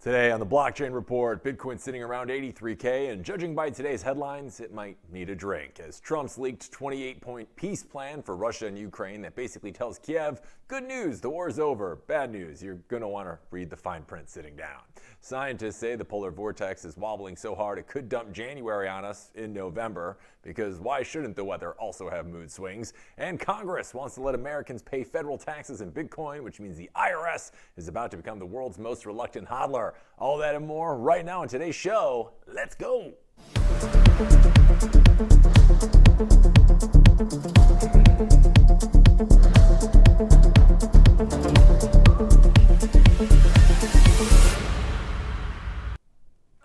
Today on the Blockchain Report, Bitcoin sitting around 83K, and judging by today's headlines, it might need a drink, as Trump's leaked 28-point peace plan for Russia and Ukraine that basically tells Kiev, good news, the war's over. Bad news, you're going to want to read the fine print sitting down. Scientists say the polar vortex is wobbling so hard it could dump January on us in November, because why shouldn't the weather also have mood swings? And Congress wants to let Americans pay federal taxes in Bitcoin, which means the IRS is about to become the world's most reluctant hodler. All that and more right now in today's show. Let's go.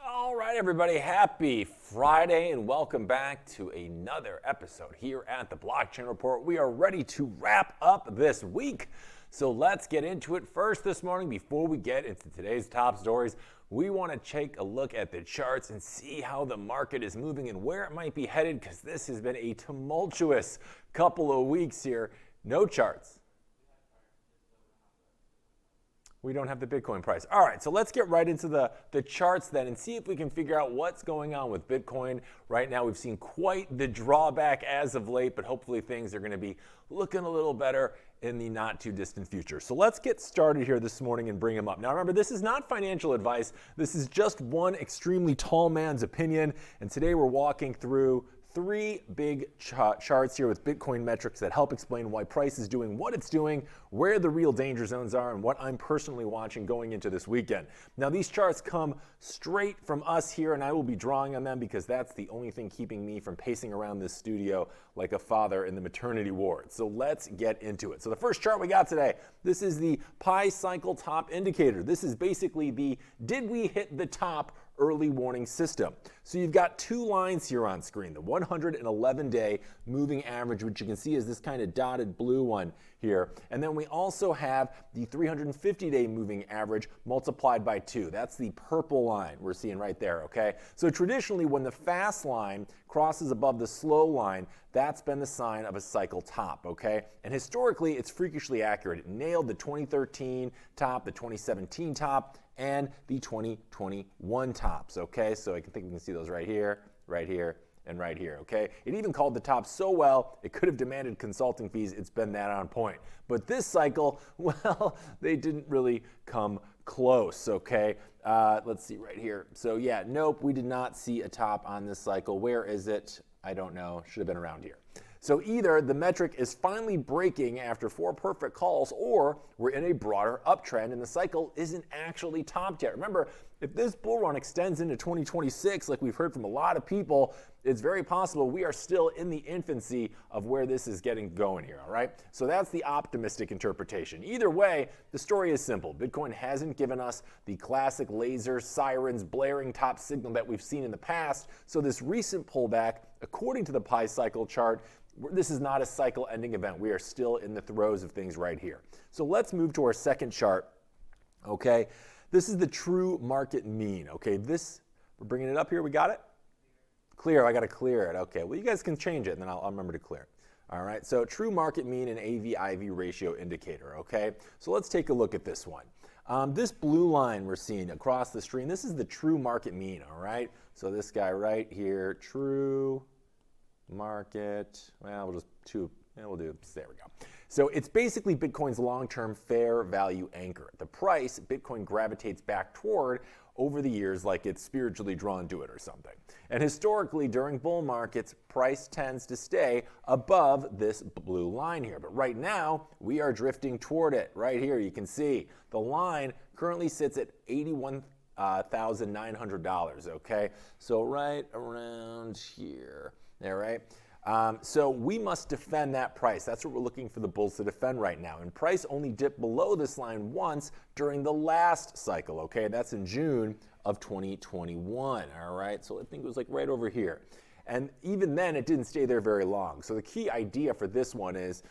All right, everybody, happy Friday and welcome back to another episode here at the Blockchain Report. We are ready to wrap up this week. So let's get into it. First this morning, before we get into today's top stories, we want to take a look at the charts and see how the market is moving and where it might be headed, because this has been a tumultuous couple of weeks here. No charts. We don't have the Bitcoin price. All right, so let's get right into the charts then and see if we can figure out what's going on with Bitcoin. Right now, we've seen quite the drawback as of late, but hopefully things are going to be looking a little better in the not too distant future. So let's get started here this morning and bring them up. Now remember, this is not financial advice. This is just one extremely tall man's opinion. And today we're walking through three big charts here with Bitcoin metrics that help explain why price is doing what it's doing, where the real danger zones are, and what I'm personally watching going into this weekend. Now, these charts come straight from us here, and I will be drawing on them because that's the only thing keeping me from pacing around this studio like a father in the maternity ward. So let's get into it. So the first chart we got today, this is the Pi cycle top indicator. This is basically the did we hit the top early warning system. So you've got two lines here on screen, the 111-day moving average, which you can see is this kind of dotted blue one here. And then we also have the 350-day moving average multiplied by 2. That's the purple line we're seeing right there, okay? So traditionally, when the fast line crosses above the slow line, that's been the sign of a cycle top, okay? And historically, it's freakishly accurate. It nailed the 2013 top, the 2017 top, and the 2021 tops, okay? So I think we can see those right here, and right here, okay? It even called the top so well, it could have demanded consulting fees. It's been that on point. But this cycle, well, they didn't really come close, okay? Let's see right here. So yeah, nope, we did not see a top on this cycle. Where is it? I don't know, should have been around here. So either the metric is finally breaking after 4 perfect calls, or we're in a broader uptrend and the cycle isn't actually topped yet. Remember, if this bull run extends into 2026, like we've heard from a lot of people, it's very possible we are still in the infancy of where this is getting going here, all right? So that's the optimistic interpretation. Either way, the story is simple. Bitcoin hasn't given us the classic laser, sirens, blaring top signal that we've seen in the past. So this recent pullback, according to the Pi cycle chart, this is not a cycle-ending event. We are still in the throes of things right here. So let's move to our second chart, okay? This is the true market mean, okay? We're bringing it up here. We got it? Clear. I got to clear it. Okay. Well, you guys can change it, and then I'll remember to clear it. All right. So true market mean and AV/IV ratio indicator, okay? So let's take a look at this one. This blue line we're seeing across the screen, this is the true market mean, all right? So this guy right here, true market, well, we'll do, there we go. So it's basically Bitcoin's long-term fair value anchor. The price Bitcoin gravitates back toward over the years like it's spiritually drawn to it or something. And historically, during bull markets, price tends to stay above this blue line here. But right now, we are drifting toward it. Right here, you can see the line currently sits at $81,900, okay? So right around here. There, right? So we must defend that price. That's what we're looking for the bulls to defend right now. And price only dipped below this line once during the last cycle, okay? That's in June of 2021, all right? So I think it was like right over here. And even then, it didn't stay there very long. So the key idea for this one is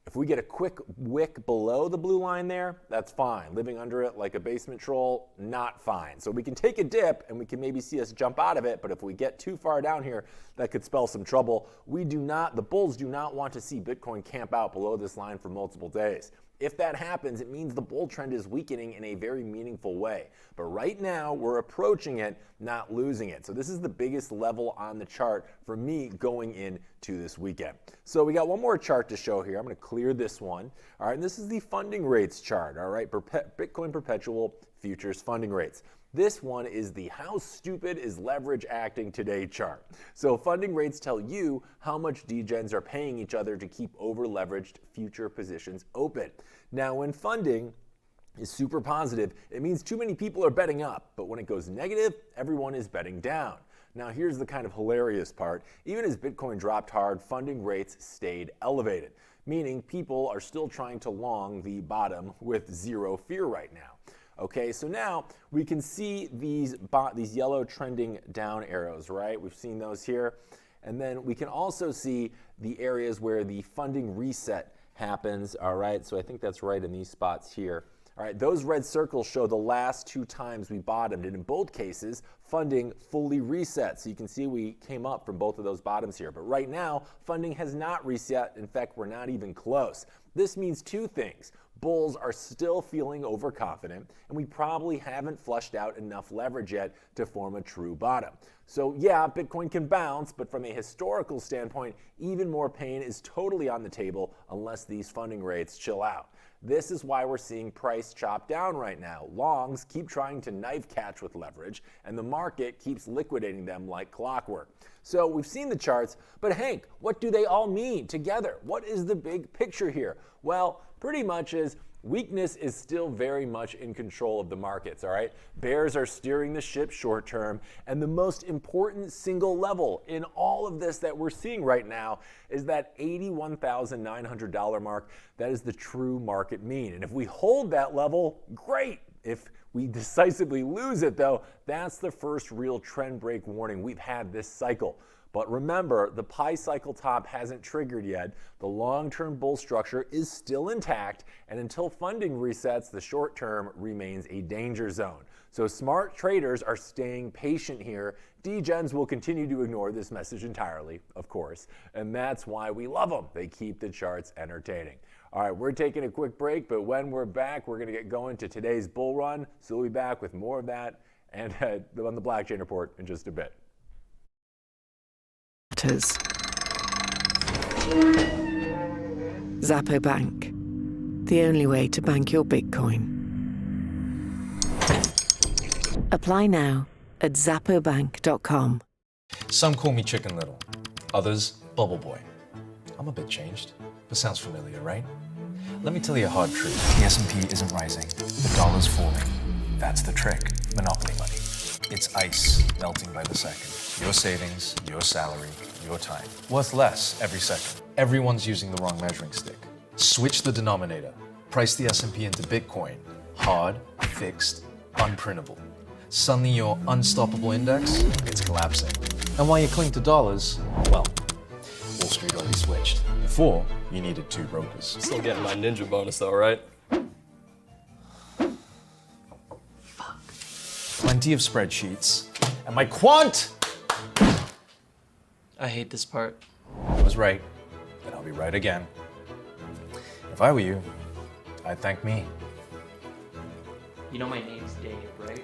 if we get a quick wick below the blue line there, that's fine. Living under it like a basement troll, not fine. So we can take a dip and we can maybe see us jump out of it, but if we get too far down here, that could spell some trouble. The bulls do not want to see Bitcoin camp out below this line for multiple days. If that happens, it means the bull trend is weakening in a very meaningful way. But right now, we're approaching it, not losing it. So this is the biggest level on the chart for me going into this weekend. So we got one more chart to show here. I'm going to clear this one. All right, and this is the funding rates chart. All right, Bitcoin perpetual futures funding rates. This one is the how stupid is leverage acting today chart. So funding rates tell you how much degens are paying each other to keep over-leveraged future positions open. Now, when funding is super positive, it means too many people are betting up. But when it goes negative, everyone is betting down. Now, here's the kind of hilarious part. Even as Bitcoin dropped hard, funding rates stayed elevated, meaning people are still trying to long the bottom with zero fear right now. Okay, so now we can see these yellow trending down arrows, right? We've seen those here. And then we can also see the areas where the funding reset happens, all right? So I think that's right in these spots here. All right, those red circles show the last 2 times we bottomed, and in both cases, funding fully reset. So you can see we came up from both of those bottoms here. But right now, funding has not reset. In fact, we're not even close. This means 2 things. Bulls are still feeling overconfident, and we probably haven't flushed out enough leverage yet to form a true bottom. So yeah, Bitcoin can bounce, but from a historical standpoint, even more pain is totally on the table unless these funding rates chill out. This is why we're seeing price chop down right now. Longs keep trying to knife catch with leverage, and the market keeps liquidating them like clockwork. So we've seen the charts, but Hank, what do they all mean together? What is the big picture here? Well, pretty much is weakness is still very much in control of the markets, all right? Bears are steering the ship short term, and the most important single level in all of this that we're seeing right now is that $81,900 mark. That is the true market mean. And if we hold that level, great. If we decisively lose it, though, that's the first real trend break warning we've had this cycle. But remember, the pi cycle top hasn't triggered yet. The long-term bull structure is still intact, and until funding resets, the short term remains a danger zone. So smart traders are staying patient here. Degens will continue to ignore this message entirely, of course, and that's why we love them. They keep the charts entertaining. All right, we're taking a quick break, but when we're back, we're going to get going to today's bull run. So we'll be back with more of that and on the Blockchain Report in just a bit. Zappo Bank, the only way to bank your Bitcoin. Apply now at zappobank.com. Some call me Chicken Little, others Bubble Boy. I'm a bit changed, but sounds familiar, right? Let me tell you a hard truth. The S&P isn't rising, the dollar's falling. That's the trick, monopoly money. It's ice melting by the second. Your savings, your salary, your time. Worth less every second. Everyone's using the wrong measuring stick. Switch the denominator. Price the S&P into Bitcoin. Hard, fixed, unprintable. Suddenly your unstoppable index, it's collapsing. And while you cling to dollars, well, Wall Street already switched. Before, you needed 2 brokers. Still getting my ninja bonus though, right? Fuck. Plenty of spreadsheets. And my quant! I hate this part. I was right, and I'll be right again. If I were you, I'd thank me. You know my name's Dave, right?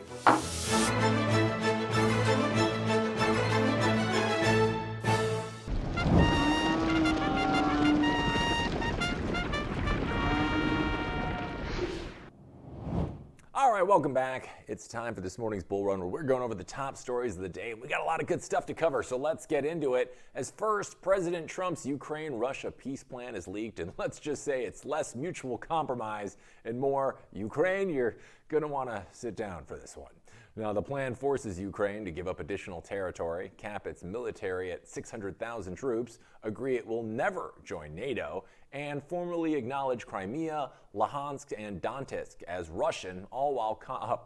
All right, welcome back. It's time for this morning's bull run where we're going over the top stories of the day. We got a lot of good stuff to cover, so let's get into it. As first, President Trump's Ukraine-Russia peace plan is leaked, and let's just say it's less mutual compromise and more Ukraine. You're going to want to sit down for this one. Now, the plan forces Ukraine to give up additional territory, cap its military at 600,000 troops, agree it will never join NATO, and formally acknowledge Crimea, Luhansk, and Donetsk as Russian, all while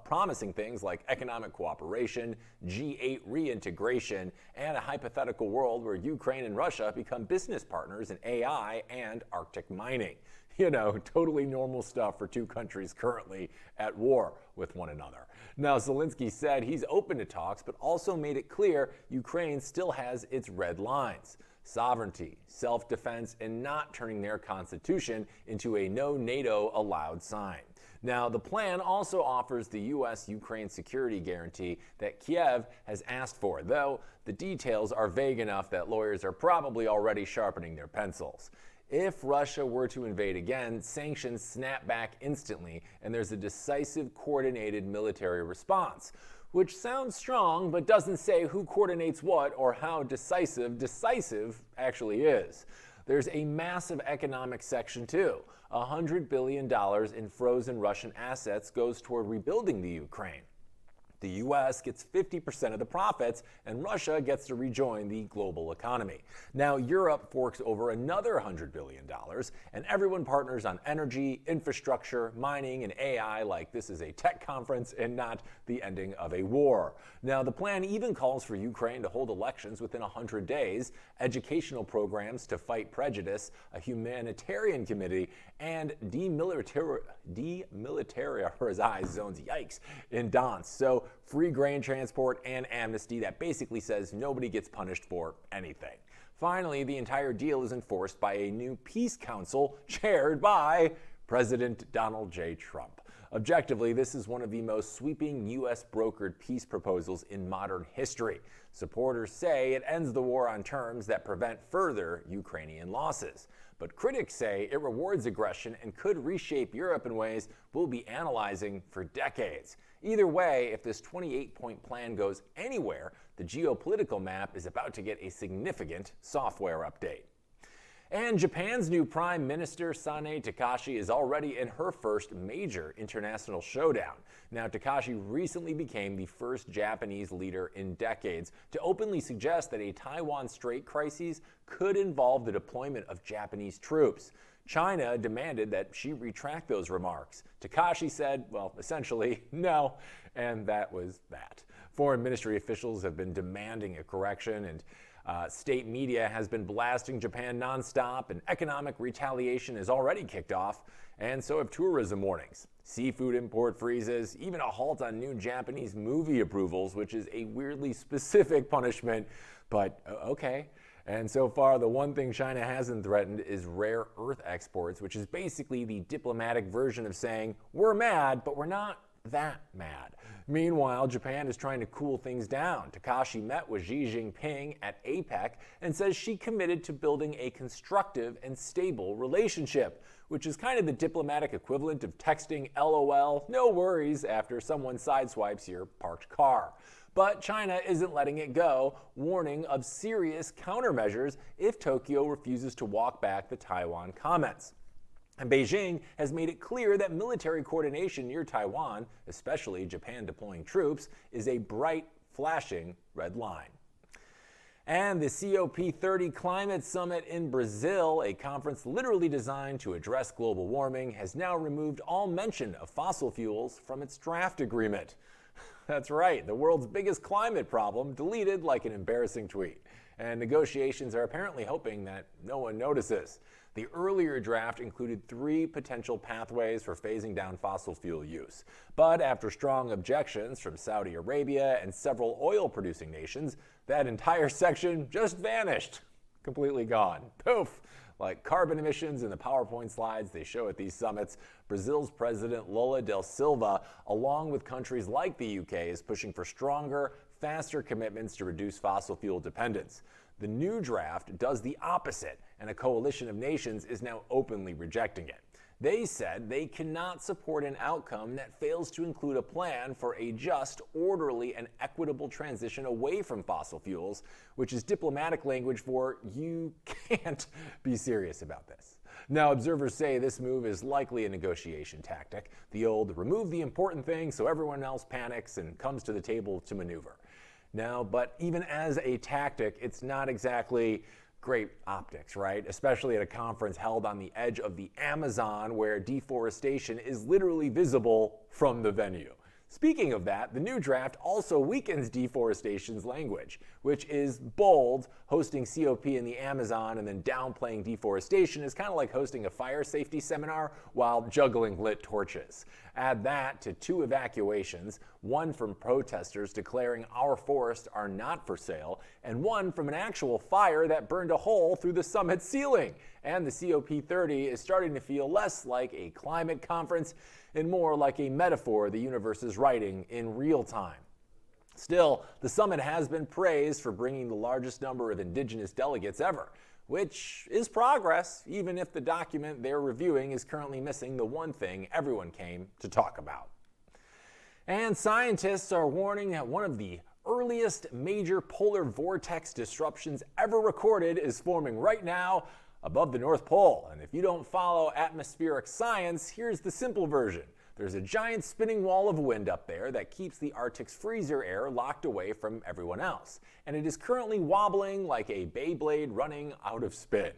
promising things like economic cooperation, G8 reintegration, and a hypothetical world where Ukraine and Russia become business partners in AI and Arctic mining. Totally normal stuff for two countries currently at war with one another. Now, Zelensky said he's open to talks, but also made it clear Ukraine still has its red lines: sovereignty, self-defense, and not turning their constitution into a no NATO allowed sign. Now, the plan also offers the U.S.-Ukraine security guarantee that Kiev has asked for, though the details are vague enough that lawyers are probably already sharpening their pencils. If Russia were to invade again, sanctions snap back instantly, and there's a decisive, coordinated military response, which sounds strong but doesn't say who coordinates what or how decisive actually is. There's a massive economic section too. $100 billion in frozen Russian assets goes toward rebuilding the Ukraine. The U.S. gets 50% of the profits, and Russia gets to rejoin the global economy. Now, Europe forks over another $100 billion, and everyone partners on energy, infrastructure, mining, and AI like this is a tech conference and not the ending of a war. Now, the plan even calls for Ukraine to hold elections within 100 days, educational programs to fight prejudice, a humanitarian committee, and demilitarize zones, yikes, in Donetsk. So free grain transport and amnesty that basically says nobody gets punished for anything. Finally, the entire deal is enforced by a new peace council chaired by President Donald J. Trump. Objectively, this is one of the most sweeping U.S. brokered peace proposals in modern history. Supporters say it ends the war on terms that prevent further Ukrainian losses. But critics say it rewards aggression and could reshape Europe in ways we'll be analyzing for decades. Either way, if this 28-point plan goes anywhere, the geopolitical map is about to get a significant software update. And Japan's new Prime Minister, Sanae Takahashi, is already in her first major international showdown. Now, Takahashi recently became the first Japanese leader in decades to openly suggest that a Taiwan Strait crisis could involve the deployment of Japanese troops. China demanded that she retract those remarks. Takahashi said, well, essentially, no, and that was that. Foreign ministry officials have been demanding a correction, and state media has been blasting Japan nonstop, and economic retaliation has already kicked off, and so have tourism warnings, seafood import freezes, even a halt on new Japanese movie approvals, which is a weirdly specific punishment, but okay. And so far, the one thing China hasn't threatened is rare earth exports, which is basically the diplomatic version of saying, we're mad, but we're not that mad. Meanwhile, Japan is trying to cool things down. Takahashi met with Xi Jinping at APEC and says she committed to building a constructive and stable relationship, which is kind of the diplomatic equivalent of texting LOL, no worries, after someone sideswipes your parked car. But China isn't letting it go, warning of serious countermeasures if Tokyo refuses to walk back the Taiwan comments. And Beijing has made it clear that military coordination near Taiwan, especially Japan deploying troops, is a bright, flashing red line. And the COP30 Climate Summit in Brazil, a conference literally designed to address global warming, has now removed all mention of fossil fuels from its draft agreement. That's right, the world's biggest climate problem deleted like an embarrassing tweet. And negotiations are apparently hoping that no one notices. The earlier draft included 3 potential pathways for phasing down fossil fuel use. But after strong objections from Saudi Arabia and several oil-producing nations, that entire section just vanished. Completely gone. Poof! Like carbon emissions in the PowerPoint slides they show at these summits, Brazil's President Lula da Silva, along with countries like the UK, is pushing for stronger, faster commitments to reduce fossil fuel dependence. The new draft does the opposite, and a coalition of nations is now openly rejecting it. They said they cannot support an outcome that fails to include a plan for a just, orderly, and equitable transition away from fossil fuels, which is diplomatic language for you can't be serious about this. Now, observers say this move is likely a negotiation tactic, the old remove the important thing so everyone else panics and comes to the table to maneuver. Now, but even as a tactic, it's not exactly great optics, right? Especially at a conference held on the edge of the Amazon where deforestation is literally visible from the venue. Speaking of that, the new draft also weakens deforestation's language, which is bold. Hosting COP in the Amazon and then downplaying deforestation is kind of like hosting a fire safety seminar while juggling lit torches. Add that to 2 evacuations, one from protesters declaring our forests are not for sale, and one from an actual fire that burned a hole through the summit ceiling. And the COP30 is starting to feel less like a climate conference and more like a metaphor the universe is writing in real time. Still, the summit has been praised for bringing the largest number of indigenous delegates ever, which is progress, even if the document they're reviewing is currently missing the one thing everyone came to talk about. And scientists are warning that one of the earliest major polar vortex disruptions ever recorded is forming right now above the North Pole. And if you don't follow atmospheric science, here's the simple version. There's a giant spinning wall of wind up there that keeps the Arctic's freezer air locked away from everyone else. And it is currently wobbling like a Beyblade running out of spin.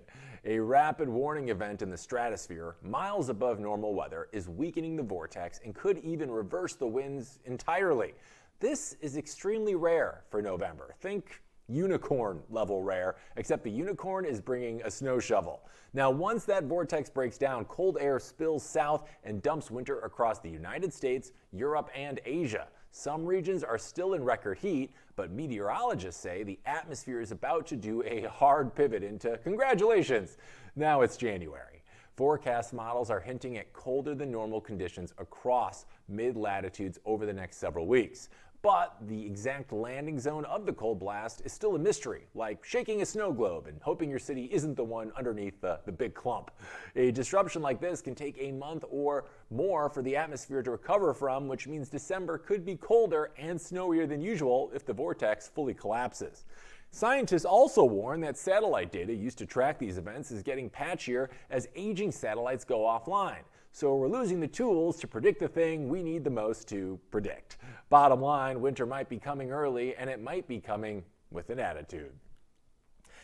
A rapid warning event in the stratosphere, miles above normal weather, is weakening the vortex and could even reverse the winds entirely. This is extremely rare for November. Think unicorn level rare, except the unicorn is bringing a snow shovel. Now, once that vortex breaks down, cold air spills south and dumps winter across the United States, Europe, and Asia. Some regions are still in record heat, but meteorologists say the atmosphere is about to do a hard pivot into congratulations. Now it's January. Forecast models are hinting at colder than normal conditions across mid-latitudes over the next several weeks. But the exact landing zone of the cold blast is still a mystery, like shaking a snow globe and hoping your city isn't the one underneath the big clump. A disruption like this can take a month or more for the atmosphere to recover from, which means December could be colder and snowier than usual if the vortex fully collapses. Scientists also warn that satellite data used to track these events is getting patchier as aging satellites go offline. So we're losing the tools to predict the thing we need the most to predict. Bottom line, winter might be coming early, and it might be coming with an attitude.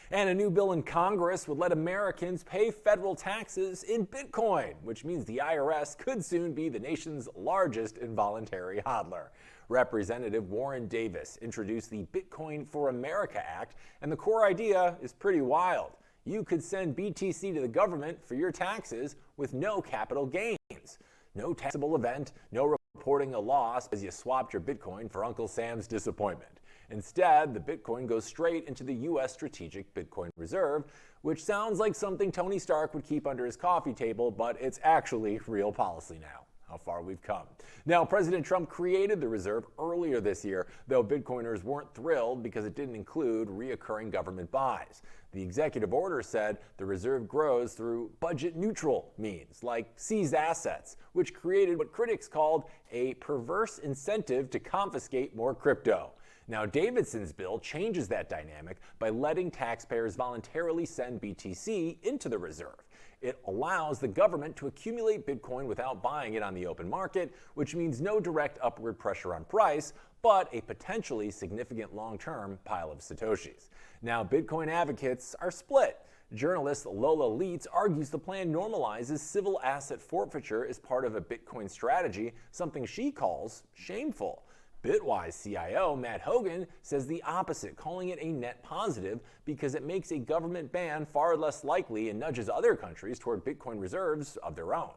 And a new bill in Congress would let Americans pay federal taxes in Bitcoin, which means the IRS could soon be the nation's largest involuntary hodler. Representative Warren Davis introduced the Bitcoin for America Act, and the core idea is pretty wild. You could send BTC to the government for your taxes with no capital gains. No taxable event, no reporting a loss as you swapped your Bitcoin for Uncle Sam's disappointment. Instead, the Bitcoin goes straight into the U.S. Strategic Bitcoin Reserve, which sounds like something Tony Stark would keep under his coffee table, but it's actually real policy now. How far we've come. Now, President Trump created the reserve earlier this year, though Bitcoiners weren't thrilled because it didn't include reoccurring government buys. The executive order said the reserve grows through budget-neutral means, like seized assets, which created what critics called a perverse incentive to confiscate more crypto. Now, Davidson's bill changes that dynamic by letting taxpayers voluntarily send BTC into the reserve. It allows the government to accumulate Bitcoin without buying it on the open market, which means no direct upward pressure on price, but a potentially significant long-term pile of Satoshis. Now, Bitcoin advocates are split. Journalist Lola Leitz argues the plan normalizes civil asset forfeiture as part of a Bitcoin strategy, something she calls shameful. Bitwise CIO Matt Hogan says the opposite, calling it a net positive because it makes a government ban far less likely and nudges other countries toward Bitcoin reserves of their own.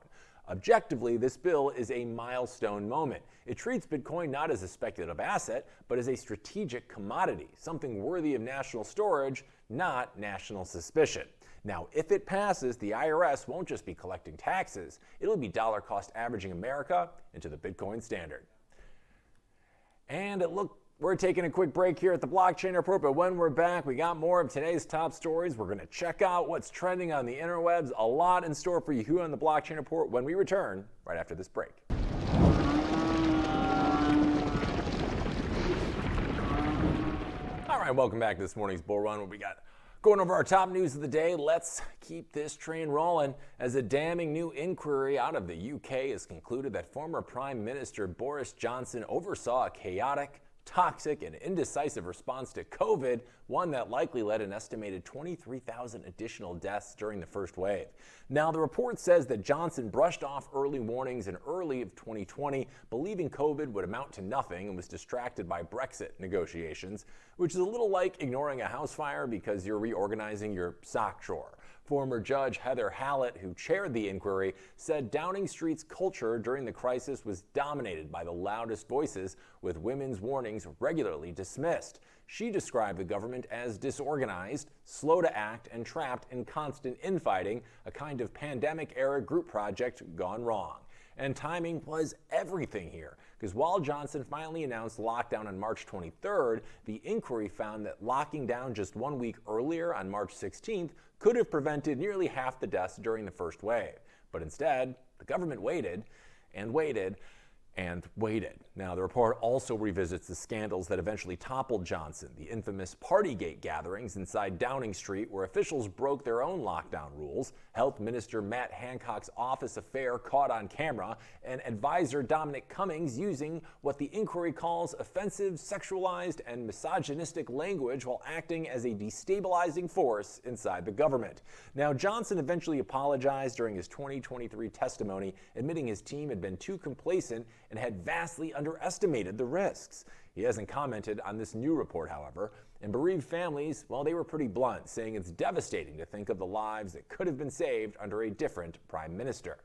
Objectively, this bill is a milestone moment. It treats Bitcoin not as a speculative asset, but as a strategic commodity, something worthy of national storage, not national suspicion. Now, if it passes, the IRS won't just be collecting taxes, it'll be dollar cost averaging America into the Bitcoin standard. And we're taking a quick break here at the Blockchain Report, but when we're back, we got more of today's top stories. We're going to check out what's trending on the interwebs. A lot in store for you here on the Blockchain Report when we return right after this break. All right, welcome back to this morning's Bull Run. What we got going over our top news of the day. Let's keep this train rolling as a damning new inquiry out of the UK has concluded that former Prime Minister Boris Johnson oversaw a chaotic, toxic and indecisive response to COVID, one that likely led an estimated 23,000 additional deaths during the first wave. Now, the report says that Johnson brushed off early warnings in early of 2020, believing COVID would amount to nothing, and was distracted by Brexit negotiations, which is a little like ignoring a house fire because you're reorganizing your sock drawer. Former Judge Heather Hallett, who chaired the inquiry, said Downing Street's culture during the crisis was dominated by the loudest voices, with women's warnings regularly dismissed. She described the government as disorganized, slow to act, and trapped in constant infighting, a kind of pandemic-era group project gone wrong. And timing was everything here, because while Johnson finally announced lockdown on March 23rd, the inquiry found that locking down just 1 week earlier on March 16th could have prevented nearly half the deaths during the first wave. But instead, the government waited and waited and waited. Now, the report also revisits the scandals that eventually toppled Johnson, the infamous Partygate gatherings inside Downing Street, where officials broke their own lockdown rules, Health Minister Matt Hancock's office affair caught on camera, and advisor Dominic Cummings using what the inquiry calls offensive, sexualized, and misogynistic language while acting as a destabilizing force inside the government. Now, Johnson eventually apologized during his 2023 testimony, admitting his team had been too complacent and had vastly underestimated the risks. He hasn't commented on this new report, however, and bereaved families, well, they were pretty blunt, saying it's devastating to think of the lives that could have been saved under a different prime minister.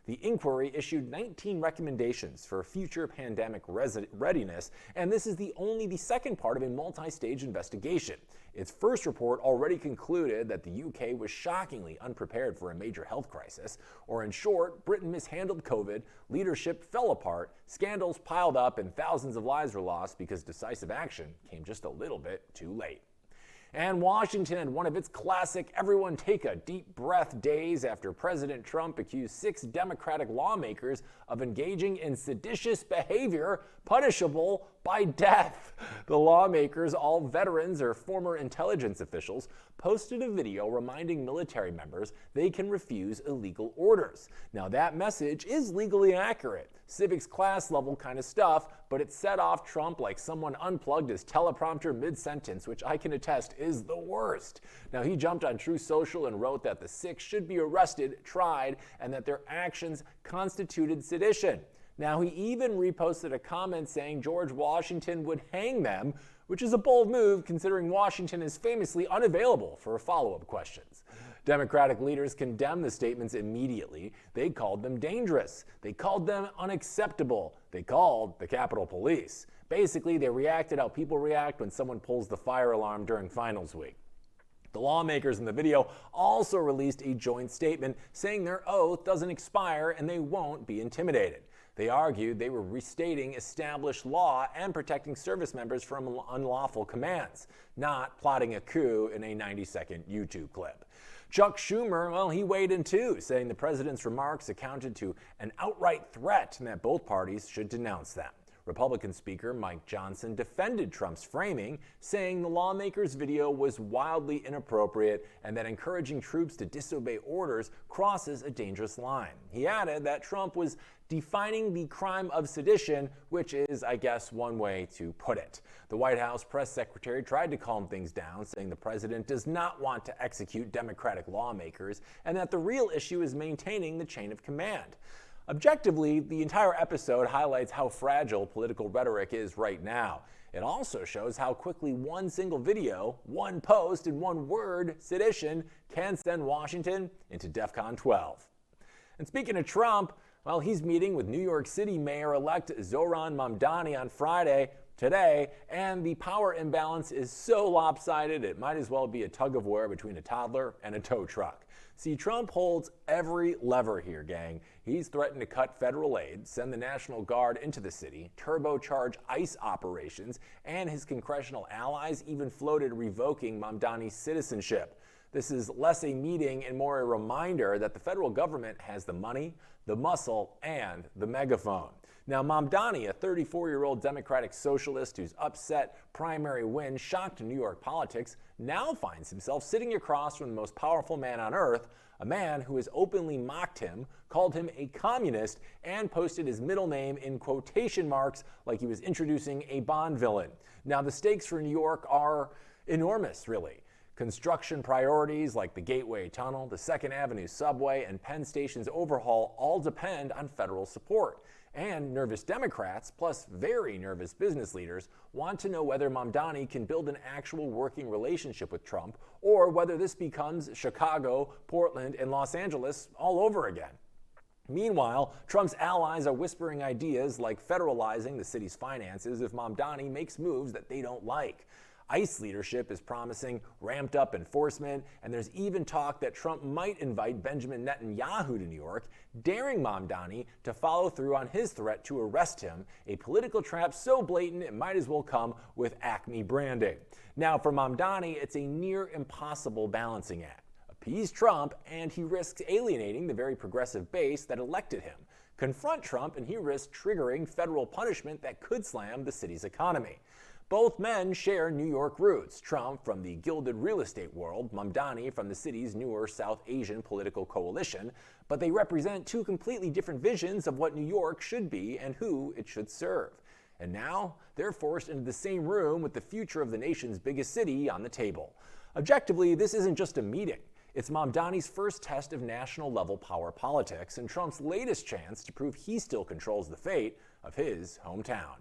The inquiry issued 19 recommendations for future pandemic readiness, and this is only the second part of a multi-stage investigation. Its first report already concluded that the UK was shockingly unprepared for a major health crisis, or in short, Britain mishandled COVID, leadership fell apart, scandals piled up, and thousands of lives were lost because decisive action came just a little bit too late. And Washington had one of its classic everyone take a deep breath days after President Trump accused 6 Democratic lawmakers of engaging in seditious behavior punishable by death. The lawmakers, all veterans or former intelligence officials, posted a video reminding military members they can refuse illegal orders. Now, that message is legally accurate, civics class level kind of stuff, but it set off Trump like someone unplugged his teleprompter mid-sentence, which I can attest is the worst. Now, he jumped on Truth Social and wrote that the 6 should be arrested, tried, and that their actions constituted sedition. Now, he even reposted a comment saying George Washington would hang them, which is a bold move considering Washington is famously unavailable for follow-up questions. Democratic leaders condemned the statements immediately. They called them dangerous. They called them unacceptable. They called the Capitol Police. Basically, they reacted how people react when someone pulls the fire alarm during finals week. The lawmakers in the video also released a joint statement saying their oath doesn't expire and they won't be intimidated. They argued they were restating established law and protecting service members from unlawful commands, not plotting a coup in a 90-second YouTube clip. Chuck Schumer, well, he weighed in too, saying the president's remarks accounted to an outright threat and that both parties should denounce them. Republican Speaker Mike Johnson defended Trump's framing, saying the lawmakers' video was wildly inappropriate and that encouraging troops to disobey orders crosses a dangerous line. He added that Trump was defining the crime of sedition, which is, I guess, one way to put it. The White House press secretary tried to calm things down, saying the president does not want to execute Democratic lawmakers and that the real issue is maintaining the chain of command. Objectively, the entire episode highlights how fragile political rhetoric is right now. It also shows how quickly one single video, one post, and one word, sedition, can send Washington into DEFCON 12. And speaking of Trump, well, he's meeting with New York City Mayor-elect Zohran Mamdani on Friday, today, and the power imbalance is so lopsided it might as well be a tug-of-war between a toddler and a tow truck. See, Trump holds every lever here, gang. He's threatened to cut federal aid, send the National Guard into the city, turbocharge ICE operations, and his congressional allies even floated revoking Mamdani's citizenship. This is less a meeting and more a reminder that the federal government has the money, the muscle, and the megaphone. Now, Mamdani, a 34-year-old Democratic socialist whose upset primary win shocked New York politics, now finds himself sitting across from the most powerful man on earth, a man who has openly mocked him, called him a communist, and posted his middle name in quotation marks like he was introducing a Bond villain. Now, the stakes for New York are enormous, really. Construction priorities like the Gateway Tunnel, the 2nd Avenue subway, and Penn Station's overhaul all depend on federal support. And nervous Democrats, plus very nervous business leaders, want to know whether Mamdani can build an actual working relationship with Trump, or whether this becomes Chicago, Portland, and Los Angeles all over again. Meanwhile, Trump's allies are whispering ideas like federalizing the city's finances if Mamdani makes moves that they don't like. ICE leadership is promising ramped up enforcement, and there's even talk that Trump might invite Benjamin Netanyahu to New York, daring Mamdani to follow through on his threat to arrest him, a political trap so blatant it might as well come with Acme branding. Now, for Mamdani, it's a near impossible balancing act. Appease Trump, and he risks alienating the very progressive base that elected him. Confront Trump, and he risks triggering federal punishment that could slam the city's economy. Both men share New York roots, Trump from the gilded real estate world, Mamdani from the city's newer South Asian political coalition, but they represent two completely different visions of what New York should be and who it should serve. And now, they're forced into the same room with the future of the nation's biggest city on the table. Objectively, this isn't just a meeting. It's Mamdani's first test of national-level power politics and Trump's latest chance to prove he still controls the fate of his hometown.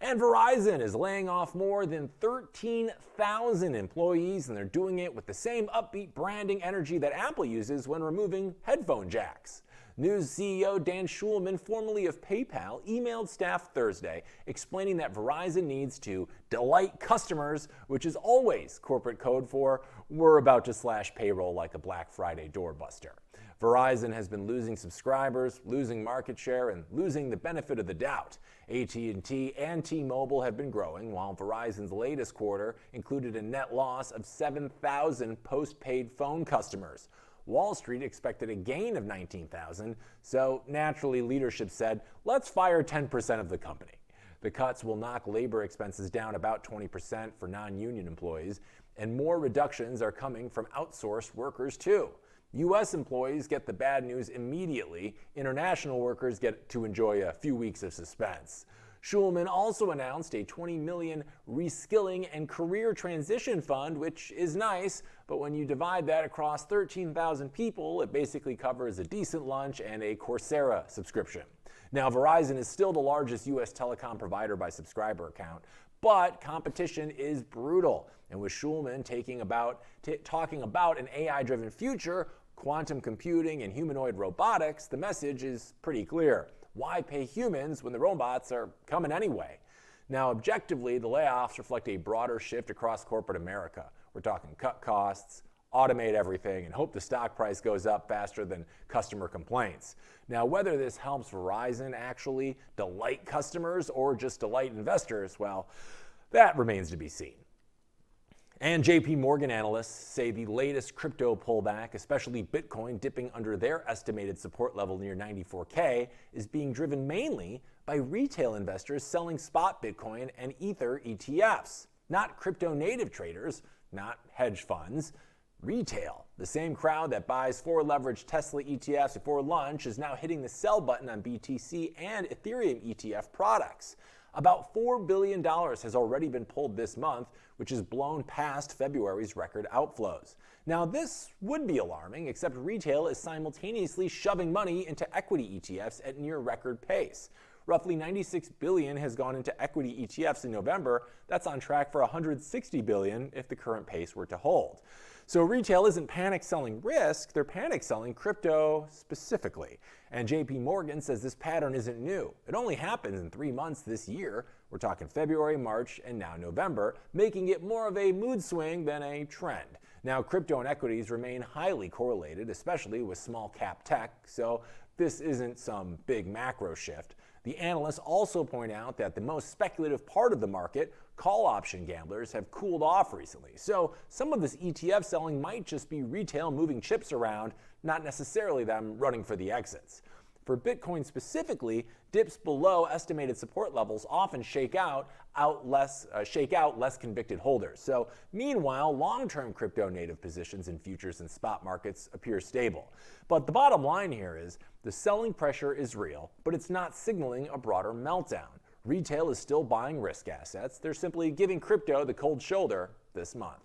And Verizon is laying off more than 13,000 employees, and they're doing it with the same upbeat branding energy that Apple uses when removing headphone jacks. News CEO Dan Schulman, formerly of PayPal, emailed staff Thursday explaining that Verizon needs to delight customers, which is always corporate code for we're about to slash payroll like a Black Friday doorbuster. Verizon has been losing subscribers, losing market share, and losing the benefit of the doubt. AT&T and T-Mobile have been growing, while Verizon's latest quarter included a net loss of 7,000 postpaid phone customers. Wall Street expected a gain of 19,000, so naturally leadership said, let's fire 10% of the company. The cuts will knock labor expenses down about 20% for non-union employees, and more reductions are coming from outsourced workers too. U.S. employees get the bad news immediately. International workers get to enjoy a few weeks of suspense. Schulman also announced a $20 million reskilling and career transition fund, which is nice, but when you divide that across 13,000 people, it basically covers a decent lunch and a Coursera subscription. Now, Verizon is still the largest U.S. telecom provider by subscriber count, but competition is brutal. And with Schulman talking about an AI-driven future, quantum computing, and humanoid robotics, the message is pretty clear. Why pay humans when the robots are coming anyway? Now, objectively, the layoffs reflect a broader shift across corporate America. We're talking cut costs, automate everything, and hope the stock price goes up faster than customer complaints. Now, whether this helps Verizon actually delight customers or just delight investors, well, that remains to be seen. And JP Morgan analysts say the latest crypto pullback, especially Bitcoin dipping under their estimated support level near 94K, is being driven mainly by retail investors selling spot Bitcoin and Ether ETFs. Not crypto native traders, not hedge funds. Retail, the same crowd that buys forward leveraged Tesla ETFs before lunch, is now hitting the sell button on BTC and Ethereum ETF products. About $4 billion has already been pulled this month, which has blown past February's record outflows. Now, this would be alarming, except retail is simultaneously shoving money into equity ETFs at near record pace. Roughly $96 billion has gone into equity ETFs in November. That's on track for $160 billion if the current pace were to hold. So retail isn't panic selling risk, they're panic selling crypto specifically. And JP Morgan says this pattern isn't new. It only happens in 3 months this year. We're talking February, March, and now November, making it more of a mood swing than a trend. Now, crypto and equities remain highly correlated, especially with small cap tech, so this isn't some big macro shift. The analysts also point out that the most speculative part of the market, call option gamblers, have cooled off recently. So some of this ETF selling might just be retail moving chips around, not necessarily them running for the exits. For Bitcoin specifically, dips below estimated support levels often shake out less convicted holders. So meanwhile, long-term crypto native positions in futures and spot markets appear stable. But the bottom line here is the selling pressure is real, but it's not signaling a broader meltdown. Retail is still buying risk assets. They're simply giving crypto the cold shoulder this month.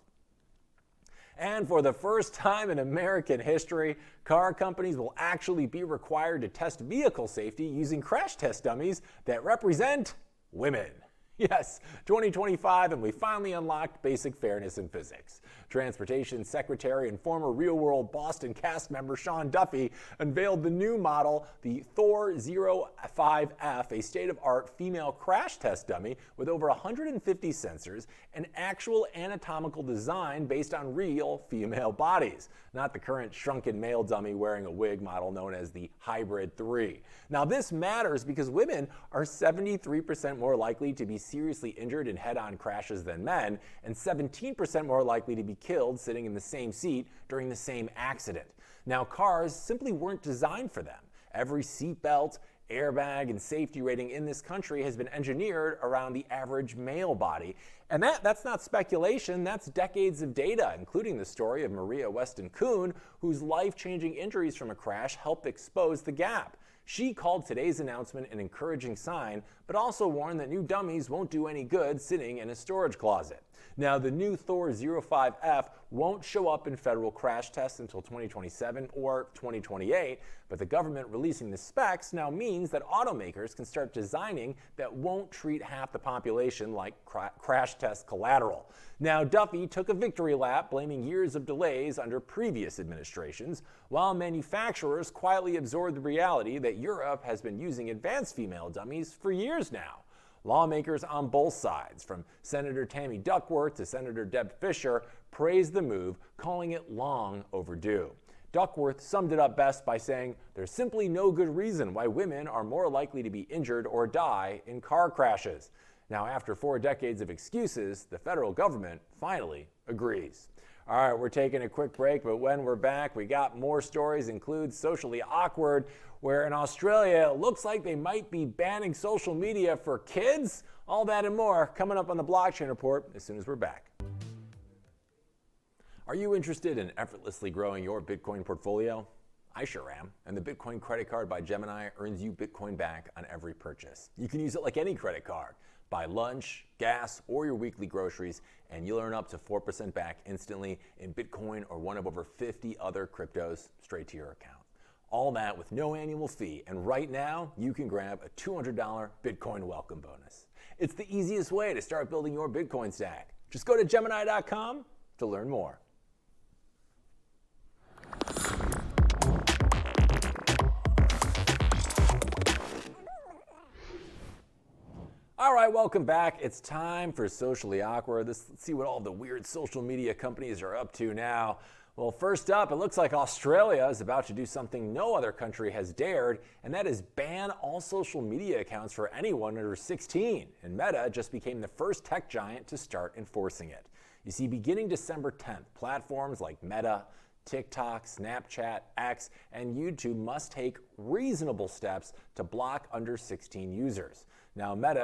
And for the first time in American history, car companies will actually be required to test vehicle safety using crash test dummies that represent women. Yes, 2025, and we finally unlocked basic fairness in physics. Transportation Secretary and former real-world Boston cast member Sean Duffy unveiled the new model, the Thor 05F, a state-of-art female crash test dummy with over 150 sensors and actual anatomical design based on real female bodies, not the current shrunken male dummy wearing a wig model known as the Hybrid 3. Now this matters because women are 73% more likely to be seriously injured in head-on crashes than men, and 17% more likely to be killed sitting in the same seat during the same accident. Now, cars simply weren't designed for them. Every seatbelt, airbag, and safety rating in this country has been engineered around the average male body. And that's not speculation, that's decades of data, including the story of Maria Weston-Kuhn, whose life-changing injuries from a crash helped expose the gap. She called today's announcement an encouraging sign, but also warned that new dummies won't do any good sitting in a storage closet. Now, the new Thor 05F won't show up in federal crash tests until 2027 or 2028, but the government releasing the specs now means that automakers can start designing that won't treat half the population like crash test collateral. Now, Duffy took a victory lap, blaming years of delays under previous administrations, while manufacturers quietly absorbed the reality that Europe has been using advanced female dummies for years now. Lawmakers on both sides, from Senator Tammy Duckworth to Senator Deb Fischer, praised the move, calling it long overdue. Duckworth summed it up best by saying, "There's simply no good reason why women are more likely to be injured or die in car crashes." Now, after 4 decades of excuses, the federal government finally agrees. All right, we're taking a quick break, but when we're back, we got more stories, include Socially Awkward, where in Australia, it looks like they might be banning social media for kids. All that and more coming up on the Blockchain Report as soon as we're back. Are you interested in effortlessly growing your Bitcoin portfolio? I sure am, and the Bitcoin credit card by Gemini earns you Bitcoin back on every purchase. You can use it like any credit card. Buy lunch, gas, or your weekly groceries, and you'll earn up to 4% back instantly in Bitcoin or one of over 50 other cryptos straight to your account. All that with no annual fee, and right now, you can grab a $200 Bitcoin welcome bonus. It's the easiest way to start building your Bitcoin stack. Just go to Gemini.com to learn more. All right, welcome back. It's time for Socially Awkward. Let's see what all the weird social media companies are up to now. Well, first up, it looks like Australia is about to do something no other country has dared, and that is ban all social media accounts for anyone under 16. And Meta just became the first tech giant to start enforcing it. You see, beginning December 10th, platforms like Meta, TikTok, Snapchat, X, and YouTube must take reasonable steps to block under 16 users. Now, Meta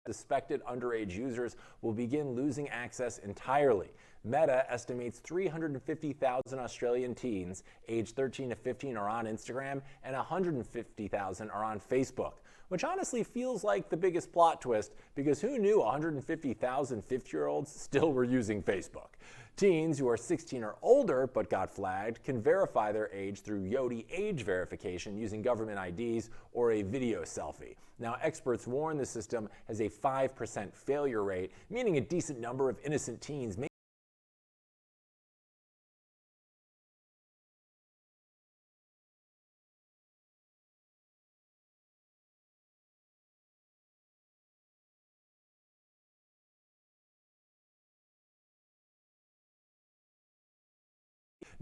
suspected underage users will begin losing access entirely. Meta estimates 350,000 Australian teens aged 13 to 15 are on Instagram and 150,000 are on Facebook, which honestly feels like the biggest plot twist because who knew 150,000 50-year-olds still were using Facebook? Teens who are 16 or older but got flagged can verify their age through Yoti age verification using government IDs or a video selfie. Now, experts warn the system has a 5% failure rate, meaning a decent number of innocent teens may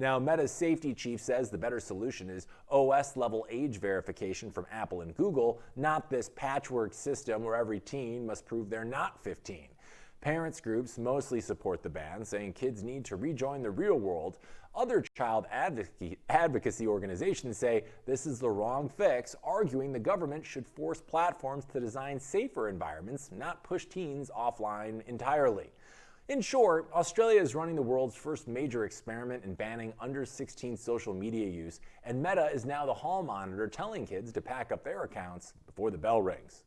Now, Meta's safety chief says the better solution is OS-level age verification from Apple and Google, not this patchwork system where every teen must prove they're not 15. Parents groups mostly support the ban, saying kids need to rejoin the real world. Other child advocacy organizations say this is the wrong fix, arguing the government should force platforms to design safer environments, not push teens offline entirely. In short, Australia is running the world's first major experiment in banning under 16 social media use, and Meta is now the hall monitor telling kids to pack up their accounts before the bell rings.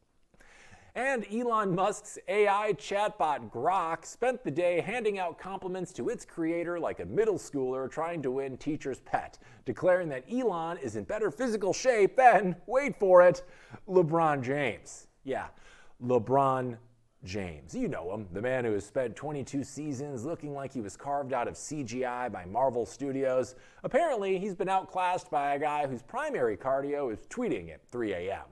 And Elon Musk's AI chatbot Grok spent the day handing out compliments to its creator like a middle schooler trying to win teacher's pet, declaring that Elon is in better physical shape than, wait for it, LeBron James. Yeah, LeBron James. You know him, the man who has spent 22 seasons looking like he was carved out of CGI by Marvel Studios. Apparently, he's been outclassed by a guy whose primary cardio is tweeting at 3 a.m.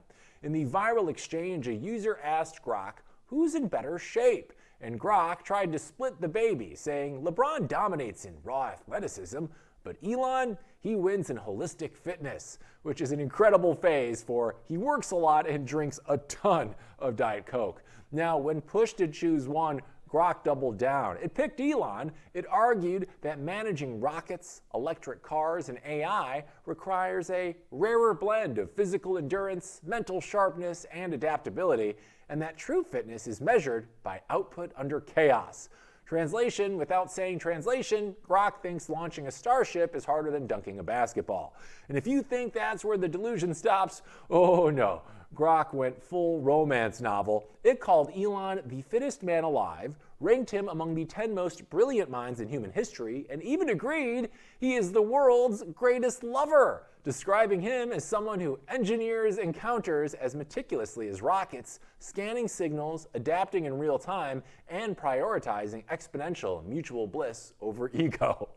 In the viral exchange, a user asked Grok, who's in better shape? And Grok tried to split the baby, saying LeBron dominates in raw athleticism, but Elon, he wins in holistic fitness, which is an incredible phase for he works a lot and drinks a ton of Diet Coke. Now, when pushed to choose one, Grok doubled down. It picked Elon. It argued that managing rockets, electric cars, and AI requires a rarer blend of physical endurance, mental sharpness, and adaptability, and that true fitness is measured by output under chaos. Translation, without saying translation, Grok thinks launching a starship is harder than dunking a basketball. And if you think that's where the delusion stops, oh no. Grok went full romance novel. It called Elon the fittest man alive, ranked him among the 10 most brilliant minds in human history, and even agreed he is the world's greatest lover, describing him as someone who engineers encounters as meticulously as rockets, scanning signals, adapting in real time, and prioritizing exponential mutual bliss over ego.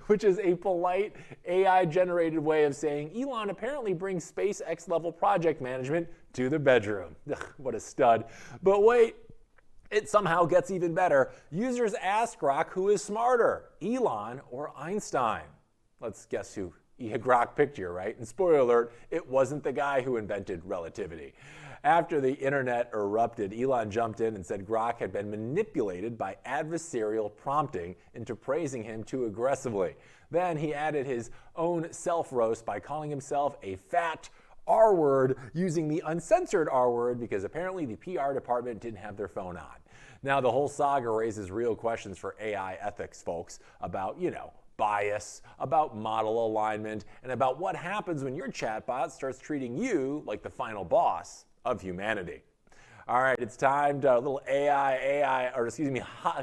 Which is a polite AI-generated way of saying Elon apparently brings SpaceX-level project management to the bedroom. Ugh, what a stud. But wait, it somehow gets even better. Users ask Grok who is smarter, Elon or Einstein. Let's guess who Grok picked here, right? And spoiler alert, it wasn't the guy who invented relativity. After the internet erupted, Elon jumped in and said Grok had been manipulated by adversarial prompting into praising him too aggressively. Then he added his own self-roast by calling himself a fat R-word, using the uncensored R-word because apparently the PR department didn't have their phone on. Now the whole saga raises real questions for AI ethics folks about, bias, about model alignment, and about what happens when your chatbot starts treating you like the final boss of humanity. All right, it's time to a little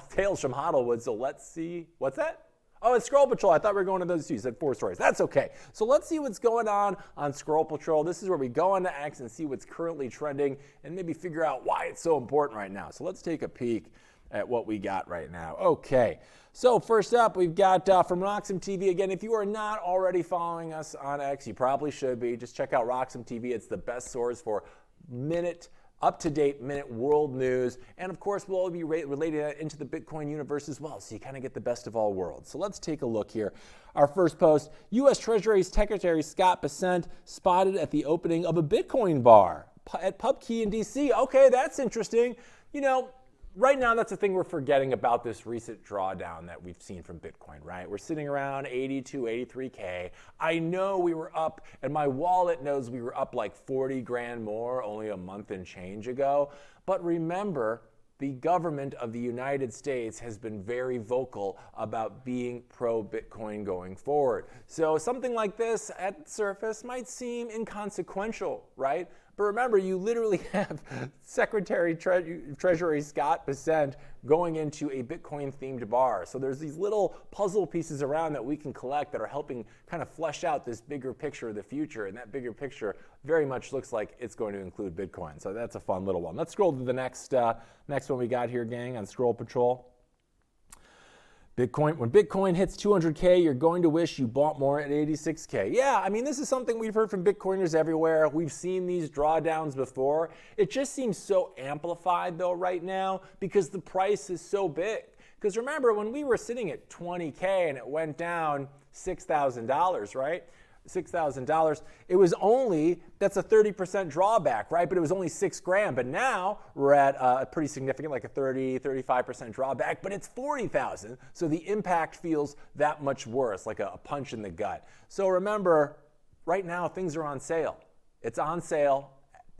Tales from Hollywood. So let's see, what's that? Oh, it's Scroll Patrol. I thought we were going to those two. You said 4 stories. That's okay. So let's see what's going on Scroll Patrol. This is where we go into X and see what's currently trending and maybe figure out why it's so important right now. So let's take a peek at what we got right now. Okay, so first up, we've got from Roxom TV. Again, if you are not already following us on X, you probably should be. Just check out Roxom TV. It's the best source for up-to-date minute world news, and of course we'll be relating that into the Bitcoin universe as well, so you kind of get the best of all worlds. So let's take a look here. Our first post, U.S. Treasury Secretary Scott Bessent spotted at the opening of a Bitcoin bar at PubKey in D.C. Okay, that's interesting. Right now, that's the thing we're forgetting about this recent drawdown that we've seen from Bitcoin, right? We're sitting around 82, 83K. I know we were up, and my wallet knows we were up like 40 grand more only a month and change ago. But remember, the government of the United States has been very vocal about being pro-Bitcoin going forward. So something like this at the surface might seem inconsequential, right? But remember, you literally have Secretary Treasury Scott Bessent going into a Bitcoin-themed bar. So there's these little puzzle pieces around that we can collect that are helping kind of flesh out this bigger picture of the future. And that bigger picture very much looks like it's going to include Bitcoin. So that's a fun little one. Let's scroll to the next one we got here, gang, on Scroll Patrol. When Bitcoin hits 200K, you're going to wish you bought more at 86K. Yeah, I mean, this is something we've heard from Bitcoiners everywhere. We've seen these drawdowns before. It just seems so amplified, though, right now because the price is so big. Because remember, when we were sitting at 20K and it went down $6,000, right? $6,000. It was only, that's a 30% drawback, right? But it was only 6 grand. But now we're at a pretty significant, like a 35% drawback, but it's 40,000. So the impact feels that much worse, like a punch in the gut. So remember, right now things are on sale. It's on sale.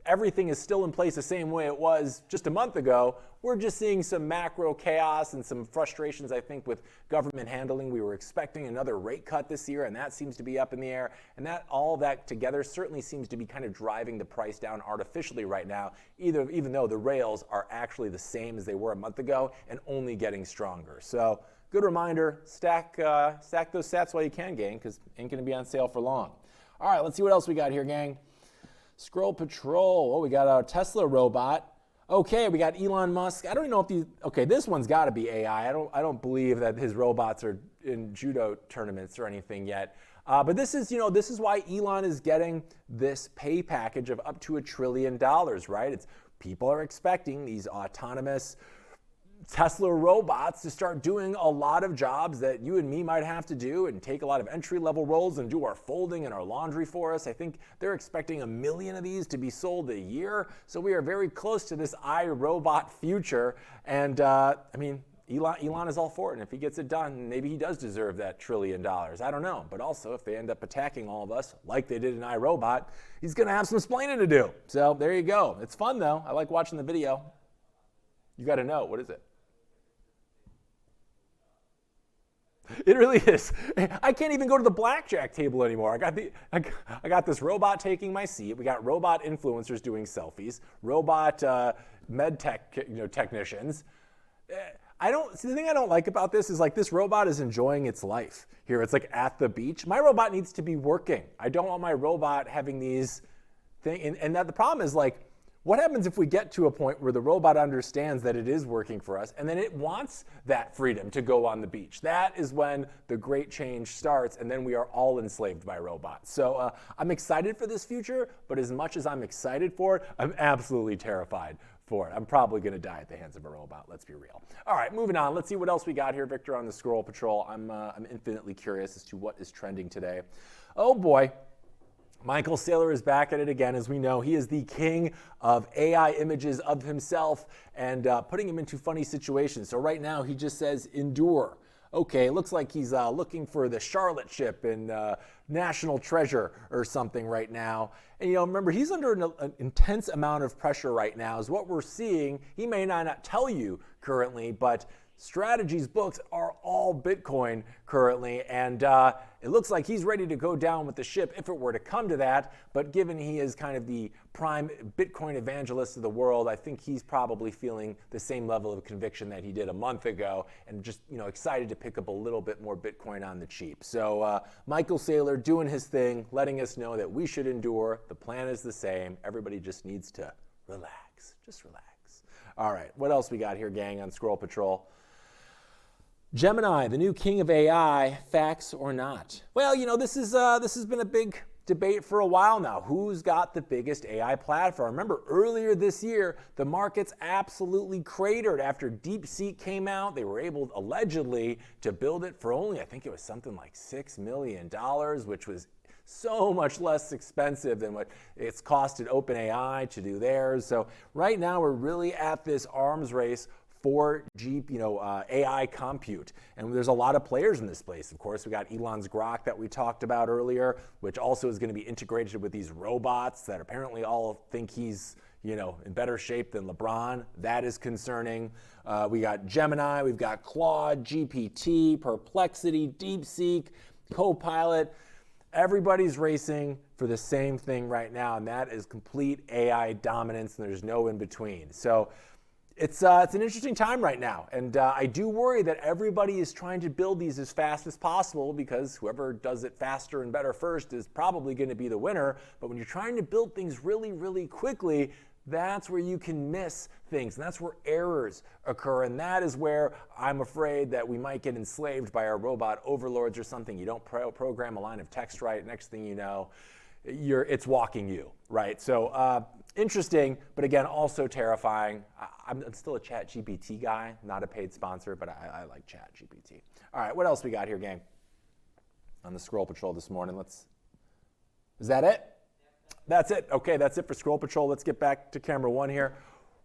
Everything is still in place the same way it was just a month ago. We're just seeing some macro chaos and some frustrations, I think, with government handling. We were expecting another rate cut this year, and that seems to be up in the air. And that all that together certainly seems to be kind of driving the price down artificially right now, even though the rails are actually the same as they were a month ago and only getting stronger. So good reminder, stack those sats while you can, gang, because ain't going to be on sale for long. All right, let's see what else we got here, gang. Scroll Patrol. Oh, we got our Tesla robot. Okay, we got Elon Musk. I don't even know if these. Okay, this one's got to be AI. I don't believe that his robots are in judo tournaments or anything yet. But this is why Elon is getting this pay package of up to $1 trillion, right? People are expecting these autonomous Tesla robots to start doing a lot of jobs that you and me might have to do and take a lot of entry-level roles and do our folding and our laundry for us. I think they're expecting 1 million of these to be sold a year. So we are very close to this iRobot future. And Elon is all for it. And if he gets it done, maybe he does deserve that $1 trillion. I don't know. But also, if they end up attacking all of us like they did in iRobot, he's going to have some explaining to do. So there you go. It's fun, though. I like watching the video. You got to know. What is it? It really is. I can't even go to the blackjack table anymore. I got this robot taking my seat. We got robot influencers doing selfies. Robot med tech technicians. The thing I don't like about this is like this robot is enjoying its life here. It's like at the beach. My robot needs to be working. I don't want my robot having these things. And that the problem is like, what happens if we get to a point where the robot understands that it is working for us and then it wants that freedom to go on the beach? That is when the great change starts, and then we are all enslaved by robots. So I'm excited for this future, but as much as I'm excited for it, I'm absolutely terrified for it. I'm probably going to die at the hands of a robot, let's be real. All right, moving on. Let's see what else we got here, Victor, on the Scroll Patrol. I'm infinitely curious as to what is trending today. Oh boy. Michael Saylor is back at it again. As we know, he is the king of AI images of himself and putting him into funny situations. So right now, he just says, endure. Okay, it looks like he's looking for the Charlotte ship in National Treasure or something right now. And remember, he's under an intense amount of pressure right now is what we're seeing. He may not tell you currently, but Strategy's books are all Bitcoin currently, and it looks like he's ready to go down with the ship if it were to come to that. But given he is kind of the prime Bitcoin evangelist of the world, I think he's probably feeling the same level of conviction that he did a month ago, and just excited to pick up a little bit more Bitcoin on the cheap. So Michael Saylor doing his thing, letting us know that we should endure. The plan is the same. Everybody just needs to relax. Just relax. All right, what else we got here, gang, on Scroll Patrol? Gemini, the new king of AI, facts or not? Well, this has been a big debate for a while now. Who's got the biggest AI platform? Remember, earlier this year, the markets absolutely cratered after DeepSeek came out. They were able, allegedly, to build it for only, I think it was something like $6 million, which was so much less expensive than what it's costed OpenAI to do theirs. So right now, we're really at this arms race for AI compute. And there's a lot of players in this place. Of course, we got Elon's Grok that we talked about earlier, which also is going to be integrated with these robots that apparently all think he's in better shape than LeBron. That is concerning. We got Gemini, we've got Claude, GPT, Perplexity, DeepSeek, Copilot. Everybody's racing for the same thing right now, and that is complete AI dominance, and there's no in between. So it's an interesting time right now, and I do worry that everybody is trying to build these as fast as possible because whoever does it faster and better first is probably going to be the winner. But when you're trying to build things really, really quickly, that's where you can miss things, and that's where errors occur, and that is where I'm afraid that we might get enslaved by our robot overlords or something. You don't program a line of text right, next thing you know, it's walking you, right? So interesting, but again, also terrifying. I'm still a ChatGPT guy, not a paid sponsor, but I like ChatGPT. All right, what else we got here, gang? on the scroll patrol this morning. Is that it? That's it. Okay, that's it for scroll patrol. Let's get back to camera one here.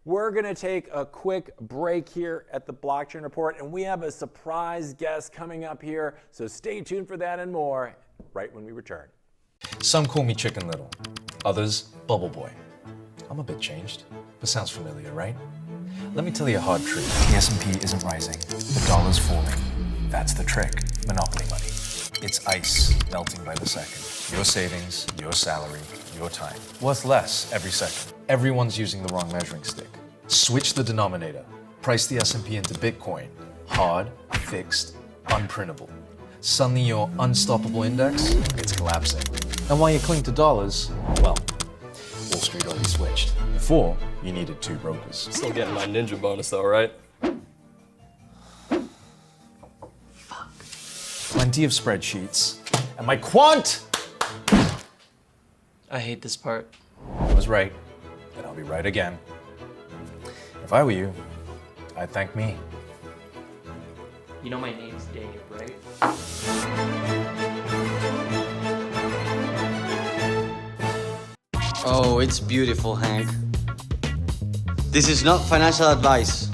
We're going to take a quick break here at the blockchain report, and we have a surprise guest coming up here. So stay tuned for that and more right when we return. Some call me Chicken Little, others Bubble Boy. I'm a bit changed, but sounds familiar, right? Let me tell you a hard truth. The S&P isn't rising, the dollar's falling. That's the trick. Monopoly money. It's ice melting by the second. Your savings, your salary, your time. Worth less every second. Everyone's using the wrong measuring stick. Switch the denominator. Price the S&P into Bitcoin. Hard, fixed, unprintable. Suddenly your unstoppable index, it's collapsing. And while you cling to dollars, well, Wall Street already switched. Before, you needed 2 brokers. Still getting my ninja bonus though, right? Plenty of spreadsheets. And my quant! I hate this part. I was right, and I'll be right again. If I were you, I'd thank me. You know my name's Dave, right? Oh, it's beautiful, Hank. This is not financial advice.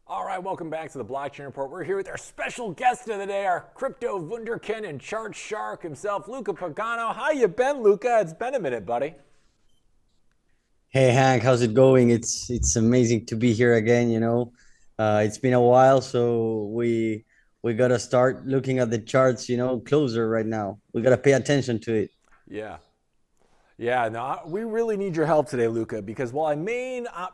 All right, welcome back to the Blockchain Report. We're here with our special guest of the day, our crypto wunderkind and chart shark himself, Luca Pagano. How you been, Luca? It's been a minute, buddy. Hey, Hank, how's it going? It's amazing to be here again. It's been a while, so we gotta start looking at the charts, closer right now. We gotta pay attention to it. Yeah, no, we really need your help today, Luca, because while I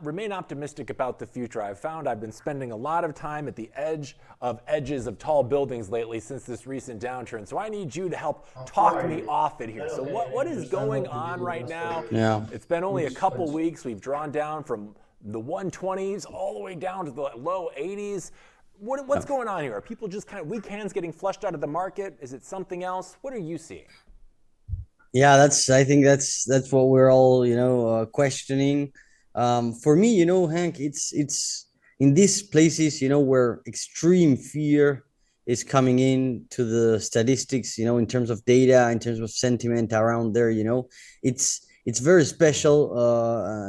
remain optimistic about the future, I've been spending a lot of time at the edges of tall buildings lately since this recent downturn. So I need you to help talk me off it here. So what is going on right now? Yeah. It's been only a couple weeks. We've drawn down from the 120s all the way down to the low 80s. What's going on here? Are people just kind of weak hands getting flushed out of the market? Is it something else? What are you seeing? Yeah, I think that's what we're all, questioning. For me, Hank, it's in these places, where extreme fear is coming in to the statistics, in terms of data, in terms of sentiment around there, it's very special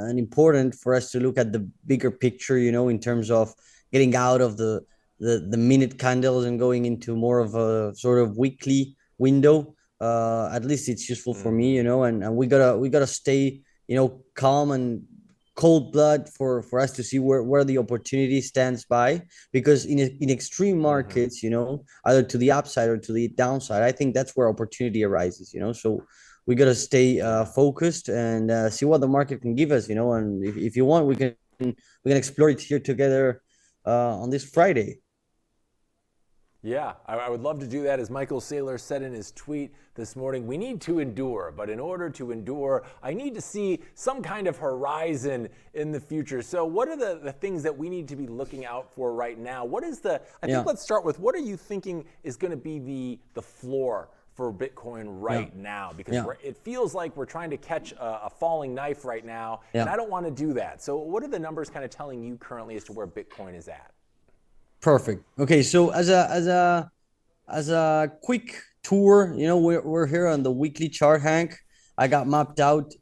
and important for us to look at the bigger picture, in terms of getting out of the minute candles and going into more of a sort of weekly window. At least it's useful for me, and we gotta stay, calm and cold blood for us to see where the opportunity stands by, because in extreme markets, either to the upside or to the downside, I think that's where opportunity arises, so we gotta stay focused and see what the market can give us, and if you want, we can explore it here together on this Friday. Yeah, I would love to do that. As Michael Saylor said in his tweet this morning, we need to endure, but in order to endure, I need to see some kind of horizon in the future. So what are the things that we need to be looking out for right now? Let's start with, what are you thinking is going to be the floor for Bitcoin right now? Because it feels like we're trying to catch a falling knife right now, and I don't want to do that. So what are the numbers kind of telling you currently as to where Bitcoin is at? Perfect. Okay, so as a quick tour, we're here on the weekly chart, Hank. I got mapped out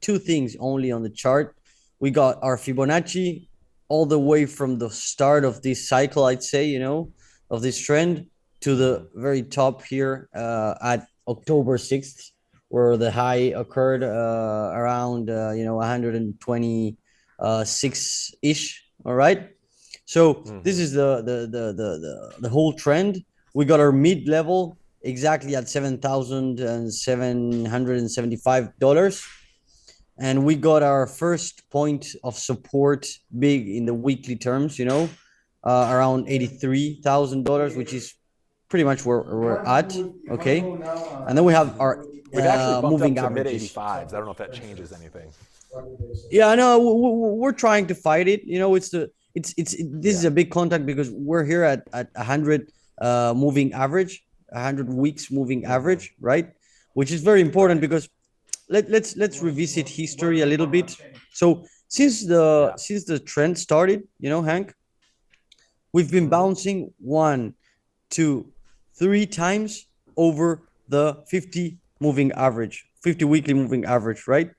2 things only on the chart. We got our Fibonacci all the way from the start of this cycle, I'd say, of this trend, to the very top here at October 6th, where the high occurred around 126-ish. All right. So this is the whole trend. We got our mid level exactly at $7,775, and we got our first point of support big in the weekly terms, around $83,000, which is pretty much where we're at. Okay, and then we have our We've actually bumped moving up to averages. mid-85s. I don't know if that changes anything. Yeah, no, we're trying to fight it. This is a big contact because we're here at 100 moving average, 100 weeks moving average, right? Which is very important because let's revisit history a little bit. So since the trend started, Hank, we've been bouncing 1, 2, 3 times over the 50 moving average, 50 weekly moving average, right?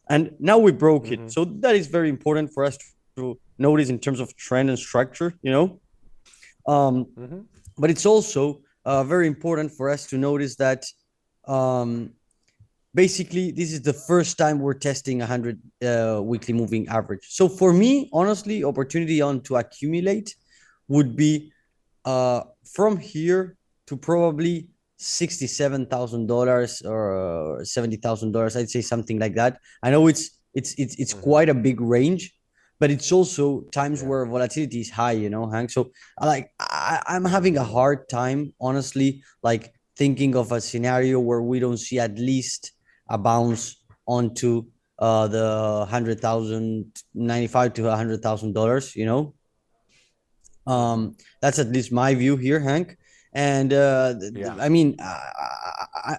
And now we broke it. So that is very important for us to notice in terms of trend and structure, you know. But it's also very important for us to notice that basically this is the first time we're testing 100 weekly moving average. So for me, honestly, opportunity on to accumulate would be from here to probably $67,000 or $70,000. I'd say something like that. I know it's quite a big range, but it's also times where volatility is high, you know, Hank. So I'm having a hard time, honestly, like thinking of a scenario where we don't see at least a bounce onto the 100,000, 95 to $100,000, you know. That's at least my view here, Hank. And I mean,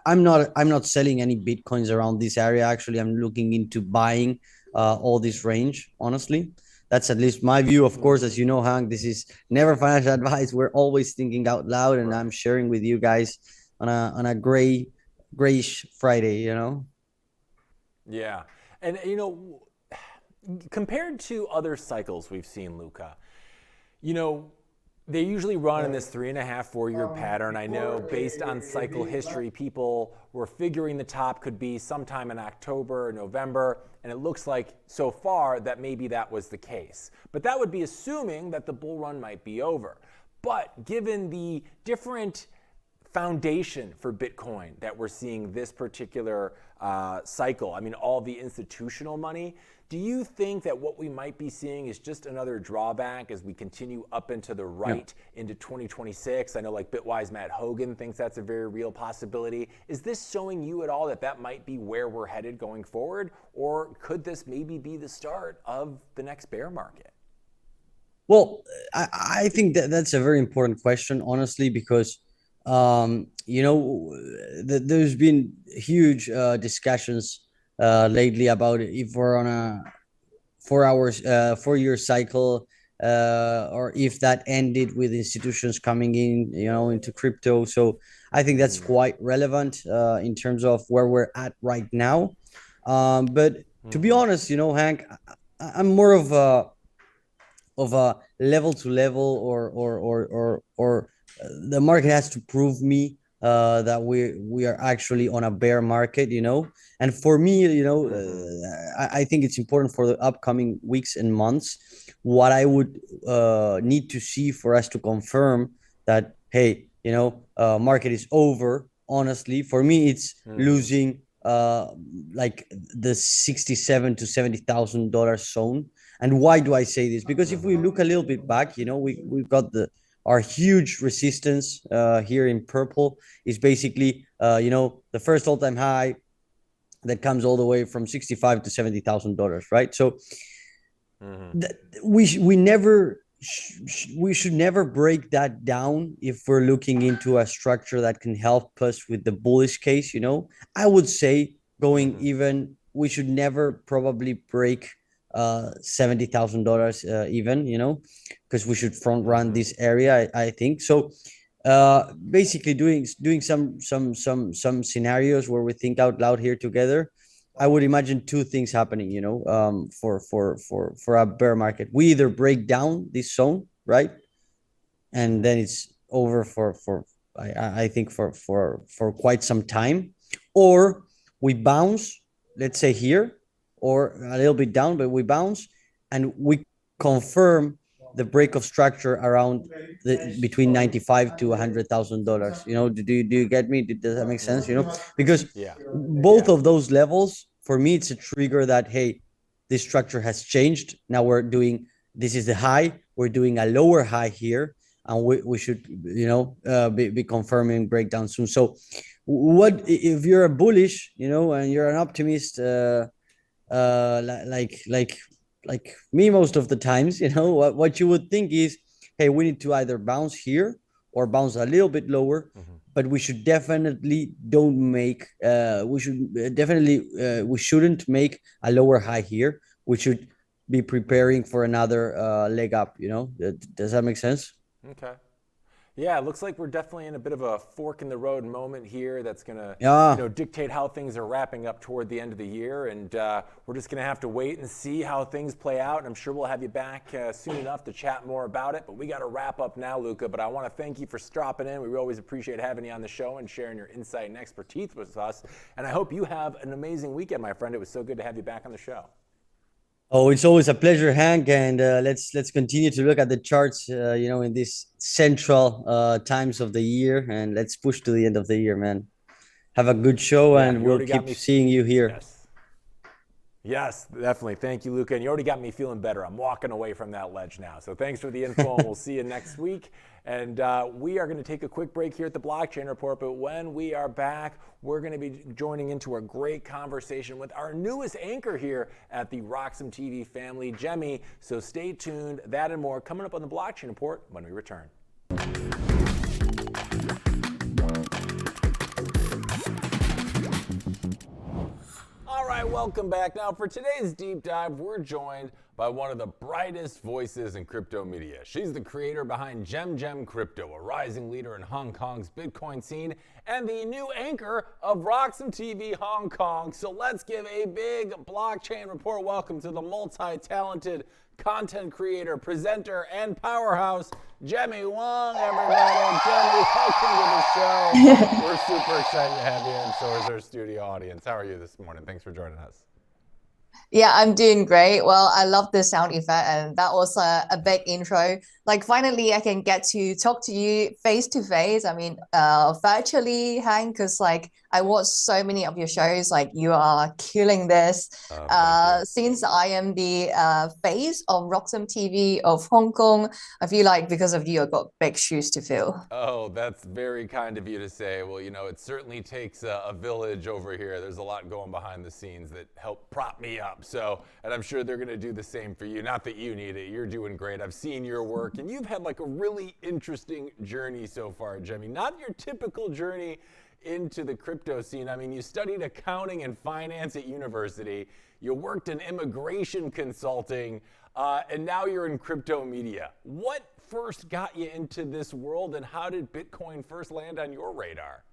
I'm not selling any bitcoins around this area. Actually, I'm looking into buying all this range. Honestly, that's at least my view. Of course, as you know, Hank, this is never financial advice. We're always thinking out loud, and I'm sharing with you guys on a grayish Friday. You know. Yeah, and you know, compared to other cycles we've seen, Luca, you know, they usually run in this 3.5, 4-year pattern. I know based on cycle history, people were figuring the top could be sometime in October or November, and it looks like so far that maybe that was the case. But that would be assuming that the bull run might be over. But given the different foundation for Bitcoin that we're seeing this particular cycle, I mean, all the institutional money, do you think that what we might be seeing is just another drawback as we continue up into the right into 2026? I know like Bitwise Matt Hogan thinks that's a very real possibility. Is this showing you at all that that might be where we're headed going forward? Or could this maybe be the start of the next bear market? Well, I think that that's a very important question, honestly, because you know, there's been huge discussions lately about if we're on a 4 year cycle, or if that ended with institutions coming in, you know, into crypto. So I think that's quite relevant in terms of where we're at right now. But to be honest, you know, Hank, I'm more of a level to level, or the market has to prove me that we are actually on a bear market, you know. And for me, you know, I think it's important for the upcoming weeks and months. What I would need to see for us to confirm that, hey, you know, market is over. Honestly, for me, it's losing like the 67 to $70,000 zone. And why do I say this? Because if we look a little bit back, you know, we've got our huge resistance here in purple is basically, you know, the first all-time high that comes all the way from 65 to $70,000, right? So we should never break that down if we're looking into a structure that can help us with the bullish case, you know. I would say going even, we should never probably break $70,000 even, you know, because we should front run this area, I think. So basically doing some scenarios where we think out loud here together, I would imagine two things happening, you know, for a bear market. We either break down this zone, right, and then it's over I think for quite some time, or we bounce, let's say here, or a little bit down, but we bounce and we confirm the break of structure around between 95 to $100,000. You know, do you get me? Does that make sense? You know, because both of those levels, for me, it's a trigger that, hey, this structure has changed. Now this is the high. We're doing a lower high here, and we should, you know, be confirming breakdown soon. So what if you're a bullish, you know, and you're an optimist, like me most of the times, you know, what you would think is, hey, we need to either bounce here or bounce a little bit lower, but we should definitely we shouldn't make a lower high here. We should be preparing for another leg up, you know. Does that make sense? Okay. Yeah, it looks like we're definitely in a bit of a fork in the road moment here that's going to Yeah. dictate how things are wrapping up toward the end of the year. And we're just going to have to wait and see how things play out. And I'm sure we'll have you back soon enough to chat more about it. But we got to wrap up now, Luca. But I want to thank you for stopping in. We always appreciate having you on the show and sharing your insight and expertise with us. And I hope you have an amazing weekend, my friend. It was so good to have you back on the show. Oh, it's always a pleasure, Hank, and let's continue to look at the charts, in these central times of the year, and let's push to the end of the year, man. Have a good show, Yeah, and you we'll already got keep me- seeing you here. Yes. Yes, definitely. Thank you, Luca. And you already got me feeling better. I'm walking away from that ledge now. So thanks for the info, and we'll see you next week. And we are going to take a quick break here at the Blockchain Report. But when we are back, we're going to be joining into a great conversation with our newest anchor here at the Roxom TV family, Gemini. So stay tuned. That and more coming up on the Blockchain Report when we return. All right, welcome back. Now, for today's deep dive, we're joined by one of the brightest voices in crypto media. She's the creator behind Gem Crypto, a rising leader in Hong Kong's Bitcoin scene, and the new anchor of Roxom TV Hong Kong. So let's give a big Blockchain Report welcome to the multi-talented content creator, presenter, and powerhouse, Gemini Wong, everybody. Gemini, welcome to the show. We're super excited to have you, and so is our studio audience. How are you this morning? Thanks for joining us. Yeah, I'm doing great. Well, I love the sound effect, and that was a big intro. Like, finally, I can get to talk to you face to face. I mean, virtually, Hank, because like I watched so many of your shows. Like, you are killing this. Since I am the face of Roxom TV of Hong Kong, I feel like because of you, I've got big shoes to fill. Oh, that's very kind of you to say. Well, it certainly takes a village over here. There's a lot going behind the scenes that help prop me up. So, and I'm sure they're going to do the same for you. Not that you need it. You're doing great. I've seen your work, and you've had like a really interesting journey so far, Gemini. Not your typical journey into the crypto scene. I mean, you studied accounting and finance at university. You worked in immigration consulting, and now you're in crypto media. What first got you into this world, and how did Bitcoin first land on your radar?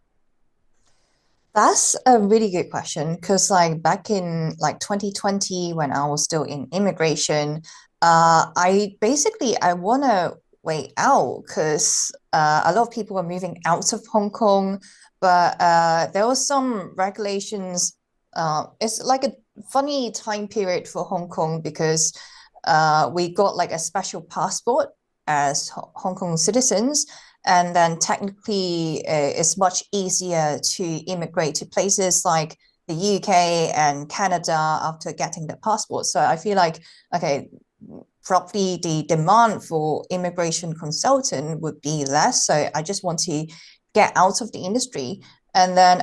That's a really good question, because like back in like 2020, when I was still in immigration, I want to wait out because a lot of people were moving out of Hong Kong, but there was some regulations. It's like a funny time period for Hong Kong because we got like a special passport as Hong Kong citizens. And then technically, it's much easier to immigrate to places like the UK and Canada after getting the passport. So I feel like, okay, probably the demand for immigration consultant would be less. So I just want to get out of the industry. And then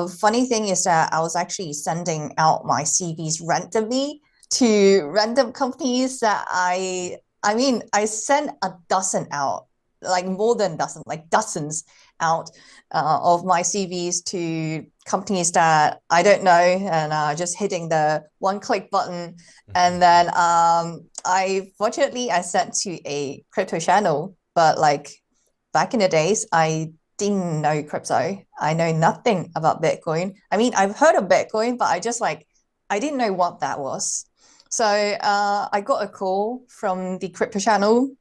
funny thing is that I was actually sending out my CVs randomly to random companies that I sent a dozen out, like more than dozen, like dozens out of my CVs to companies that I don't know, and just hitting the one-click button. And then I sent to a crypto channel, but like back in the days, I didn't know crypto. I know nothing about Bitcoin. I mean, I've heard of Bitcoin, but I didn't know what that was. So I got a call from the crypto channel,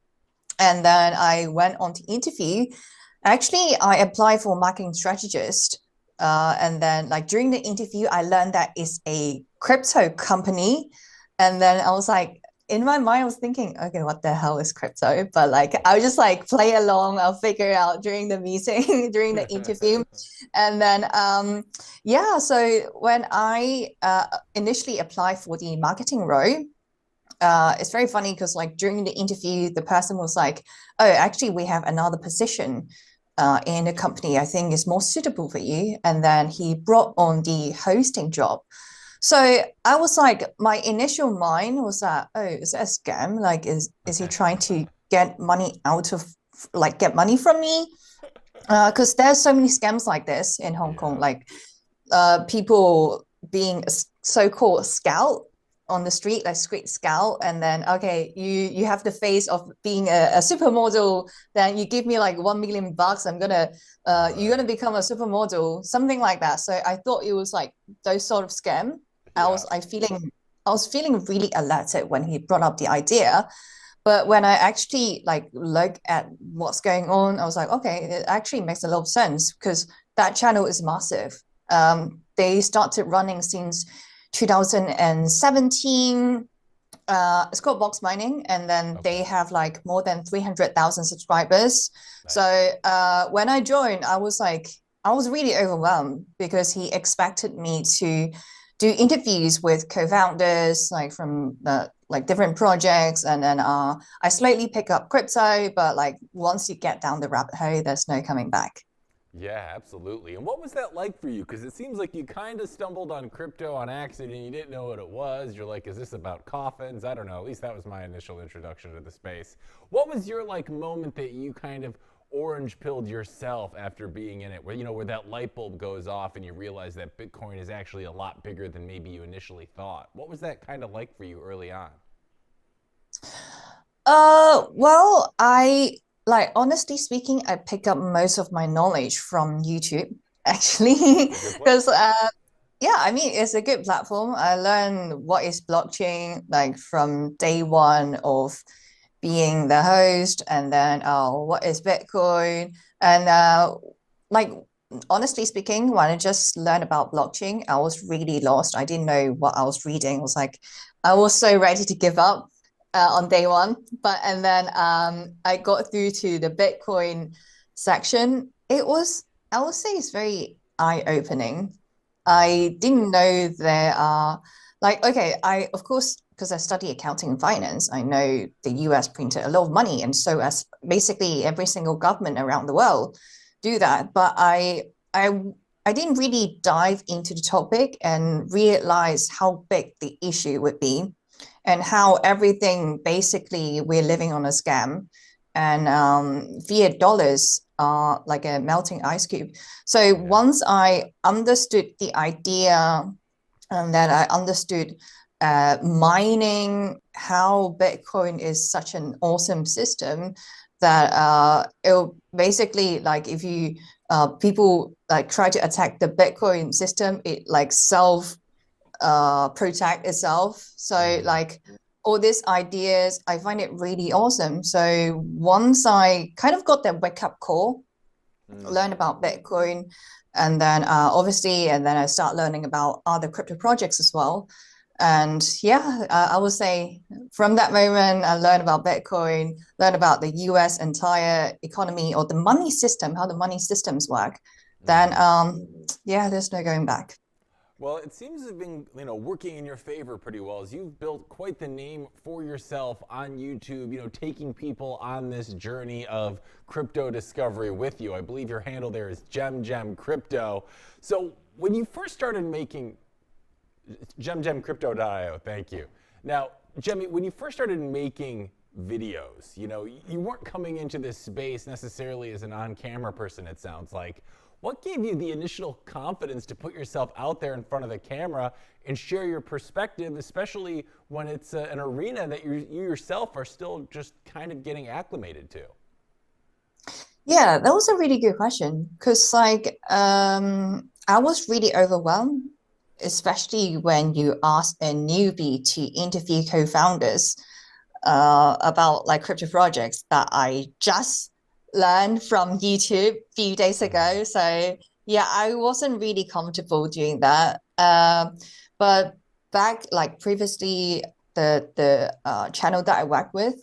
and then I went on to interview. Actually, I applied for marketing strategist. And then like during the interview, I learned that it's a crypto company. And then I was like, in my mind, I was thinking, okay, what the hell is crypto? But like, I would just like play along. I'll figure it out during the meeting, during the interview. And then, so when I initially applied for the marketing role, it's very funny because like during the interview, the person was like, oh, actually, we have another position in the company I think is more suitable for you. And then he brought on the hosting job. So I was like, my initial mind was that, oh, is that a scam? Like, is he trying to get money get money from me? Because there's so many scams like this in Hong Kong, like people being a so-called scout on the street, like street scout, and then okay, you have the face of being a supermodel, then you give me like 1 million bucks, you're gonna become a supermodel, something like that. So I thought it was like those sort of scam. Yeah. I was feeling really alerted when he brought up the idea. But when I actually like look at what's going on, I was like, okay, it actually makes a lot of sense because that channel is massive. They started running since 2017. It's called Box Mining, and then they have like more than 300,000 subscribers. Nice. So when I joined, I was really overwhelmed because he expected me to do interviews with co-founders like from the like different projects, and then I slightly pick up crypto, but like once you get down the rabbit hole, there's no coming back. Yeah, absolutely. And what was that like for you? Because it seems like you kind of stumbled on crypto on accident. You didn't know what it was. You're like, is this about coffins? I don't know. At least that was my initial introduction to the space. What was your like moment that you kind of orange pilled yourself after being in it, where, you know, where that light bulb goes off and you realize that Bitcoin is actually a lot bigger than maybe you initially thought? What was that kind of like for you early on? Well, I like honestly speaking, I pick up most of my knowledge from YouTube, actually, because yeah, I mean it's a good platform. I learned what is blockchain like from day one of being the host, and then what is Bitcoin, and like honestly speaking, when I just learned about blockchain, I was really lost. I didn't know what I was reading. I was so ready to give up on day one. But and then I got through to the Bitcoin section. I would say it's very eye-opening. I didn't know there are like, okay, I of course, because I study accounting and finance, I know the US printed a lot of money, and so as basically every single government around the world do that. But I didn't really dive into the topic and realize how big the issue would be, and how everything basically we're living on a scam, and fiat dollars are like a melting ice cube. So once I understood the idea, and then I understood mining, how Bitcoin is such an awesome system that it'll basically like if you people like try to attack the Bitcoin system, it like self protect itself. So like all these ideas, I find it really awesome. So once I kind of got that wake up call, learn about Bitcoin, and then obviously, and then I start learning about other crypto projects as well. And yeah, I would say from that moment, I learned about Bitcoin, learned about the US entire economy or the money system, how the money systems work. Then yeah, there's no going back. Well, it seems to have been, you know, working in your favor pretty well, as you've built quite the name for yourself on YouTube, you know, taking people on this journey of crypto discovery with you. I believe your handle there is Crypto. So when you first started making gemcrypto.io, thank you. Now, Jemmy, when you first started making videos, you know, you weren't coming into this space necessarily as an on-camera person, it sounds like. What gave you the initial confidence to put yourself out there in front of the camera and share your perspective, especially when it's an arena that you yourself are still just kind of getting acclimated to? Yeah, that was a really good question, because like I was really overwhelmed, especially when you ask a newbie to interview co-founders about like crypto projects that I just learned from YouTube a few days ago. So yeah, I wasn't really comfortable doing that. But back like previously, the channel that I work with,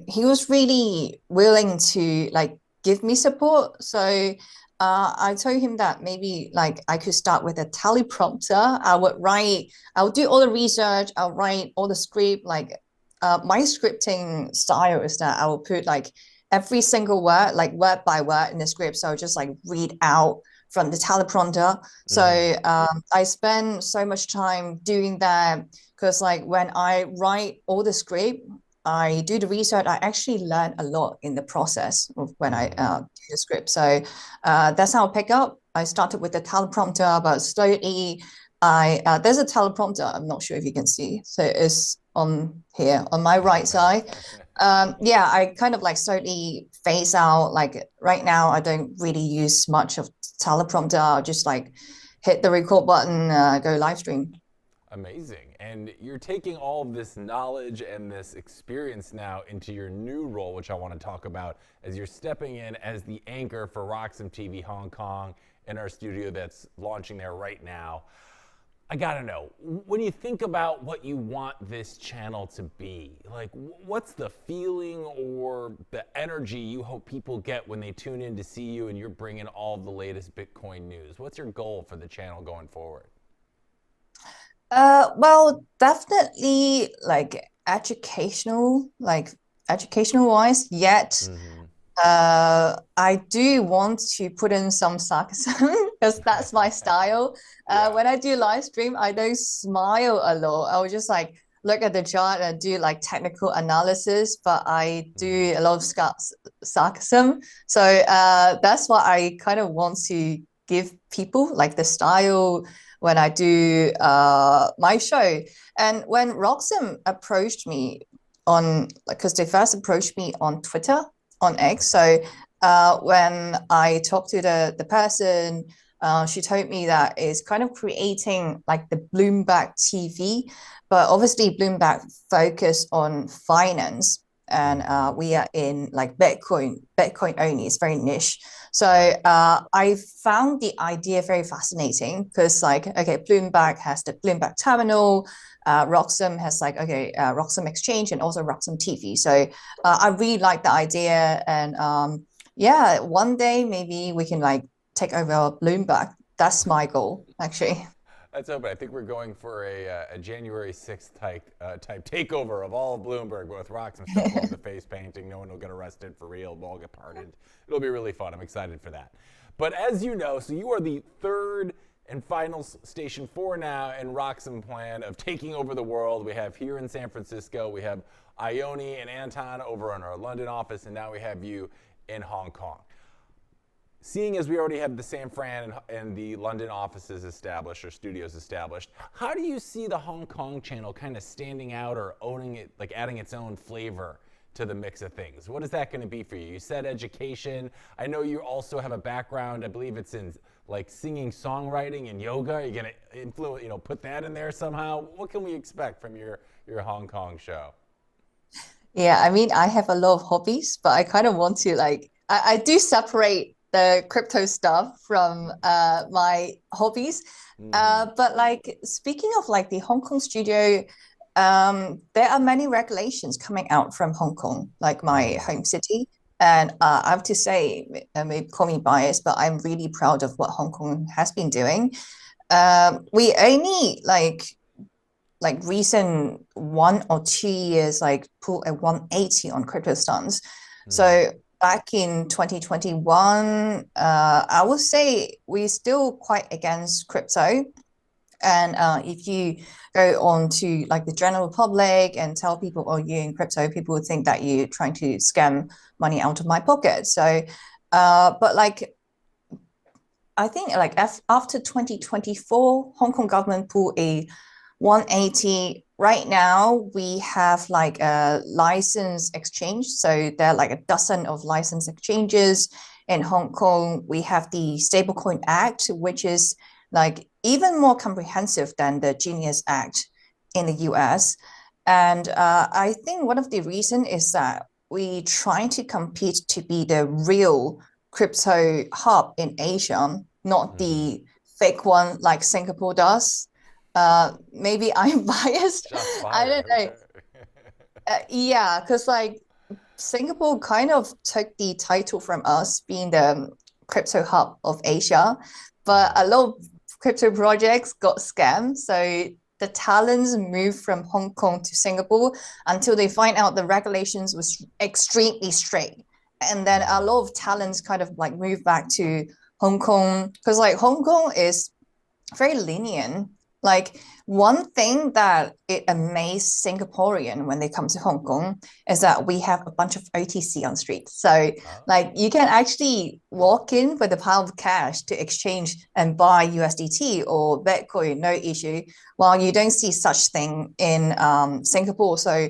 he was really willing to like give me support. So I told him that maybe like I could start with a teleprompter. I would do all the research, I'll write all the script. Like my scripting style is that I will put like every single word, like word by word in the script. So I'll just like read out from the teleprompter. So I spend so much time doing that, because like when I write all the script, I do the research, I actually learn a lot in the process of when I do the script. So that's how I pick up. I started with the teleprompter, but slowly there's a teleprompter. I'm not sure if you can see. So it's on here on my right side. Yeah, I kind of like slowly phase out. Like right now, I don't really use much of teleprompter. I'll just like hit the record button, go live stream. Amazing. And you're taking all of this knowledge and this experience now into your new role, which I want to talk about, as you're stepping in as the anchor for Roxom TV Hong Kong in our studio that's launching there right now. I gotta know, when you think about what you want this channel to be, like what's the feeling or the energy you hope people get when they tune in to see you and you're bringing all the latest Bitcoin news? What's your goal for the channel going forward? Well, definitely like educational wise, yet I do want to put in some sarcasm because that's my style. When I do live stream, I don't smile a lot. I will just like look at the chart and do like technical analysis, but I do a lot of sarcasm. So that's what I kind of want to give people, like the style when I do my show. And when Roxom approached me on, because they first approached me on Twitter, on X. So when I talked to the person, she told me that it's kind of creating like the Bloomberg TV, but obviously Bloomberg focus on finance, and we are in like Bitcoin only. It's very niche. So I found the idea very fascinating because like, okay, Bloomberg has the Bloomberg terminal, Roxom has like, okay, Roxom Exchange and also Roxom TV. So I really like the idea, and yeah, one day maybe we can like take over Bloomberg. That's my goal, actually. Let's hope it. I think we're going for a January 6th type takeover of all of Bloomberg with Roxom stuff, all the face painting. No one will get arrested for real. We'll all get pardoned. It'll be really fun. I'm excited for that. But as you know, so you are the third and final station for now in Roxom plan of taking over the world. We have here in San Francisco, we have Ione and Anton over in our London office, and now we have you in Hong Kong. Seeing as we already have the San Fran and the London offices established or studios established, how do you see the Hong Kong channel kind of standing out or owning it, like adding its own flavor to the mix of things? What is that going to be for you? You said education. I know you also have a background, I believe it's in like singing, songwriting, and yoga. Are you going to influence, put that in there somehow? What can we expect from your Hong Kong show? Yeah, I mean, I have a lot of hobbies, but I kind of want to like, I do separate the crypto stuff from my hobbies. But like speaking of like the Hong Kong studio, there are many regulations coming out from Hong Kong, like my home city. And I have to say, maybe call me biased, but I'm really proud of what Hong Kong has been doing. We only like recent 1 or 2 years, like pull a 180 on crypto stance. So back in 2021, I would say we're still quite against crypto. And if you go on to like the general public and tell people, oh, you're in crypto, people would think that you're trying to scam money out of my pocket. So, but like, I think like after 2024, Hong Kong government pulled a 180. Right now, we have like a license exchange. So there are like a dozen of license exchanges in Hong Kong. We have the Stablecoin Act, which is like even more comprehensive than the Genius Act in the US. And I think one of the reasons is that we trying to compete to be the real crypto hub in Asia, not the fake one like Singapore does. Maybe I'm biased. I don't know. Yeah, because like Singapore kind of took the title from us being the crypto hub of Asia, but a lot of crypto projects got scammed. So the talents moved from Hong Kong to Singapore until they find out the regulations was extremely strict. And then a lot of talents kind of like moved back to Hong Kong because like Hong Kong is very lenient Like one thing that it amazed Singaporean when they come to Hong Kong is that we have a bunch of OTC on street. So Oh, like you can actually walk in with a pile of cash to exchange and buy USDT or Bitcoin, no issue. While you don't see such thing in Singapore. So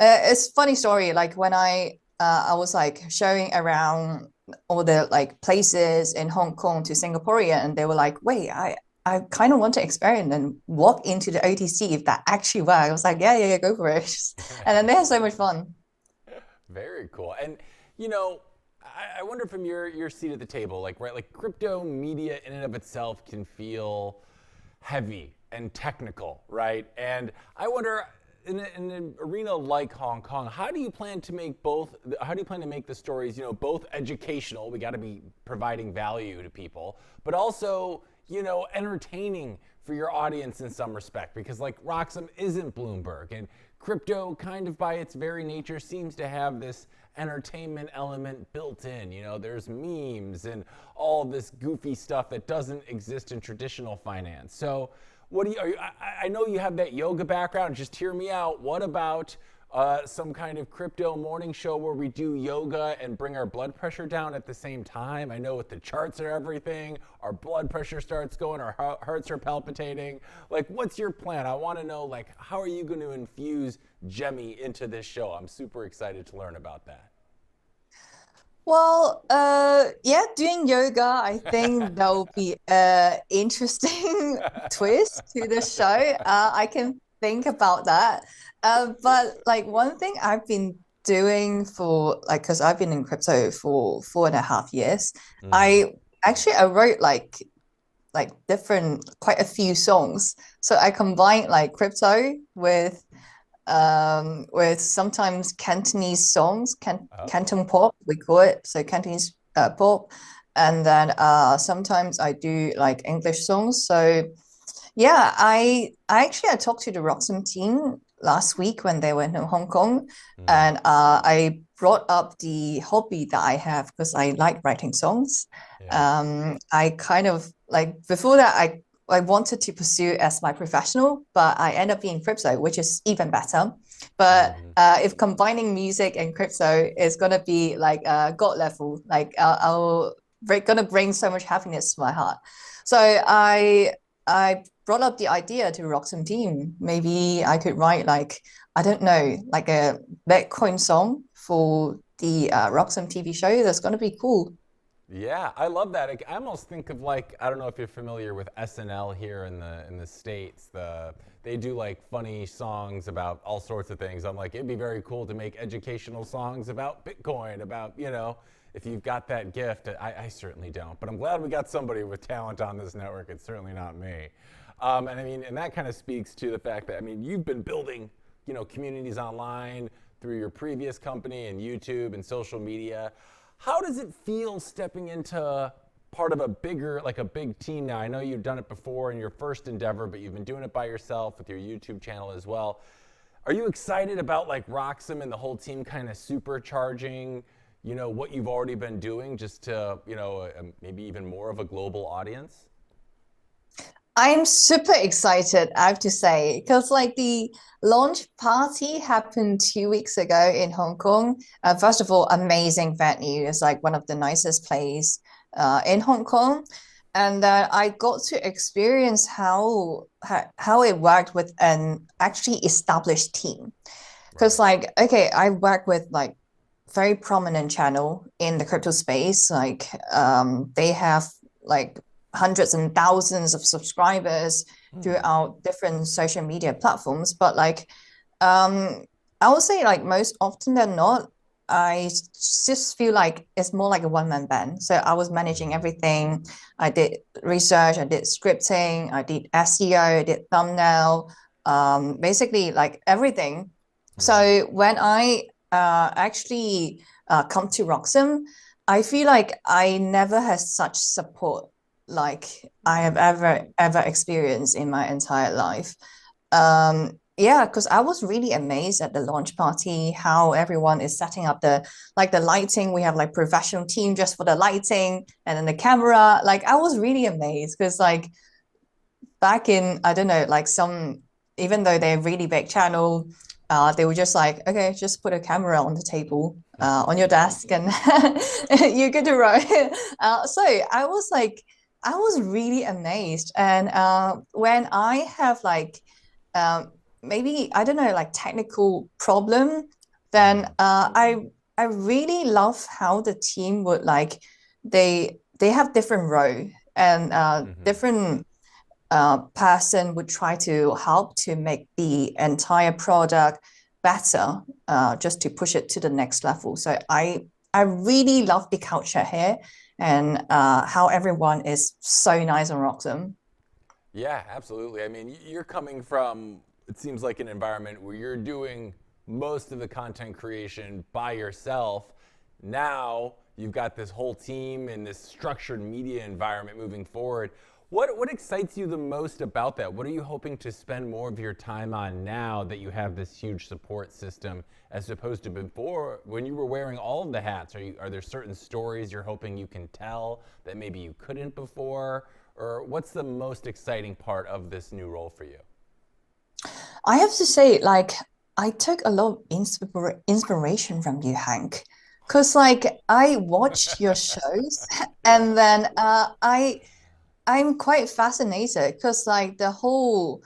it's funny story. Like when I was like showing around all the like places in Hong Kong to Singaporean, and they were like, "Wait, I kind of want to experiment and walk into the OTC if that actually works." I was like, "Yeah, yeah, yeah, go for it." And then they have so much fun. very cool. And you know, I wonder from your seat at the table, like right, like crypto media in and of itself can feel heavy and technical, right? And I wonder, in an arena like Hong Kong, how do you plan to make both? How do you plan to make the stories, you know, both educational? We got to be providing value to people, but also, you know, entertaining for your audience in some respect, because like Roxom isn't Bloomberg, and crypto kind of by its very nature seems to have this entertainment element built in. You know, there's memes and all this goofy stuff that doesn't exist in traditional finance. So what do you, I know you have that yoga background, just hear me out. What about some kind of crypto morning show where we do yoga and bring our blood pressure down at the same time? I know with the charts and everything, our blood pressure starts going, our hearts are palpitating. Like, what's your plan? I want to know, like, how are you going to infuse Gemmy into this show? I'm super excited to learn about that. Well, yeah, doing yoga, I think that will be interesting twist to the show. I can think about that. But like one thing I've been doing for like, because I've been in crypto for 4.5 years, Mm-hmm. I wrote like different quite a few songs. So I combined like crypto with sometimes Cantonese songs, Oh. Canton pop, we call it. So Cantonese pop. And then sometimes I do like English songs. So yeah, I talked to the Roxom team last week when they went to Hong Kong, Mm-hmm. and I brought up the hobby that I have because I like writing songs. Yeah. I kind of like before that I wanted to pursue as my professional, but I end up being crypto, which is even better. But Mm-hmm. if combining music and crypto is gonna be like god level, like gonna bring so much happiness to my heart. So I brought up the idea to Roxom team. Maybe I could write like, I don't know, like a Bitcoin song for the Roxom TV show. That's gonna be cool. Yeah, I love that. I almost think of like, I don't know if you're familiar with SNL here in the States. They do like funny songs about all sorts of things. I'm like, it'd be very cool to make educational songs about Bitcoin, about, you know, if you've got that gift. I certainly don't, but I'm glad we got somebody with talent on this network. It's certainly not me. And I mean, and that kind of speaks to the fact that, I mean, you've been building, you know, communities online through your previous company and YouTube and social media. How does it feel stepping into part of a bigger, like a big team now? I know you've done it before in your first endeavor, but you've been doing it by yourself with your YouTube channel as well. Are you excited about like Roxom and the whole team kind of supercharging, you know, what you've already been doing just to, you know, maybe even more of a global audience? I'm super excited, I have to say, because like the launch party happened 2 weeks ago in Hong Kong. First of all, amazing venue. It's like one of the nicest place in Hong Kong. And then I got to experience how it worked with an actually established team. Because Right. like, okay, I work with like very prominent channel in the crypto space. Like they have like hundreds and thousands of subscribers Hmm. throughout different social media platforms. But like um I would say like most often than not, just feel like it's more like a one-man band. So I was managing Hmm. everything. I did research, I did scripting, I did SEO, I did thumbnail, basically like everything. Hmm. So when I actually come to Roxom, I feel like I never had such support like I have ever experienced in my entire life. Yeah, because I was really amazed at the launch party, how everyone is setting up the lighting. We have like professional team just for the lighting and then the camera. Like I was really amazed because like back in, I don't know, like even though they're really big channel, they were just like, okay, just put a camera on the table, on your desk, and you're good to roll. So I was really amazed. And when I have like, maybe, I don't know, like technical problem, then I really love how the team would like, they have different role, and different person would try to help to make the entire product better, just to push it to the next level. So I really love the culture here, and how everyone is so nice on Roxom. Yeah, absolutely. I mean, you're coming from, it seems like an environment where you're doing most of the content creation by yourself. Now you've got this whole team and this structured media environment moving forward. What excites you the most about that? What are you hoping to spend more of your time on now that you have this huge support system, as opposed to before when you were wearing all of the hats? Are there certain stories you're hoping you can tell that maybe you couldn't before? Or what's the most exciting part of this new role for you? I have to say, like, I took a lot of inspiration from you, Hank, because like I watched your shows, and then I'm quite fascinated because like the whole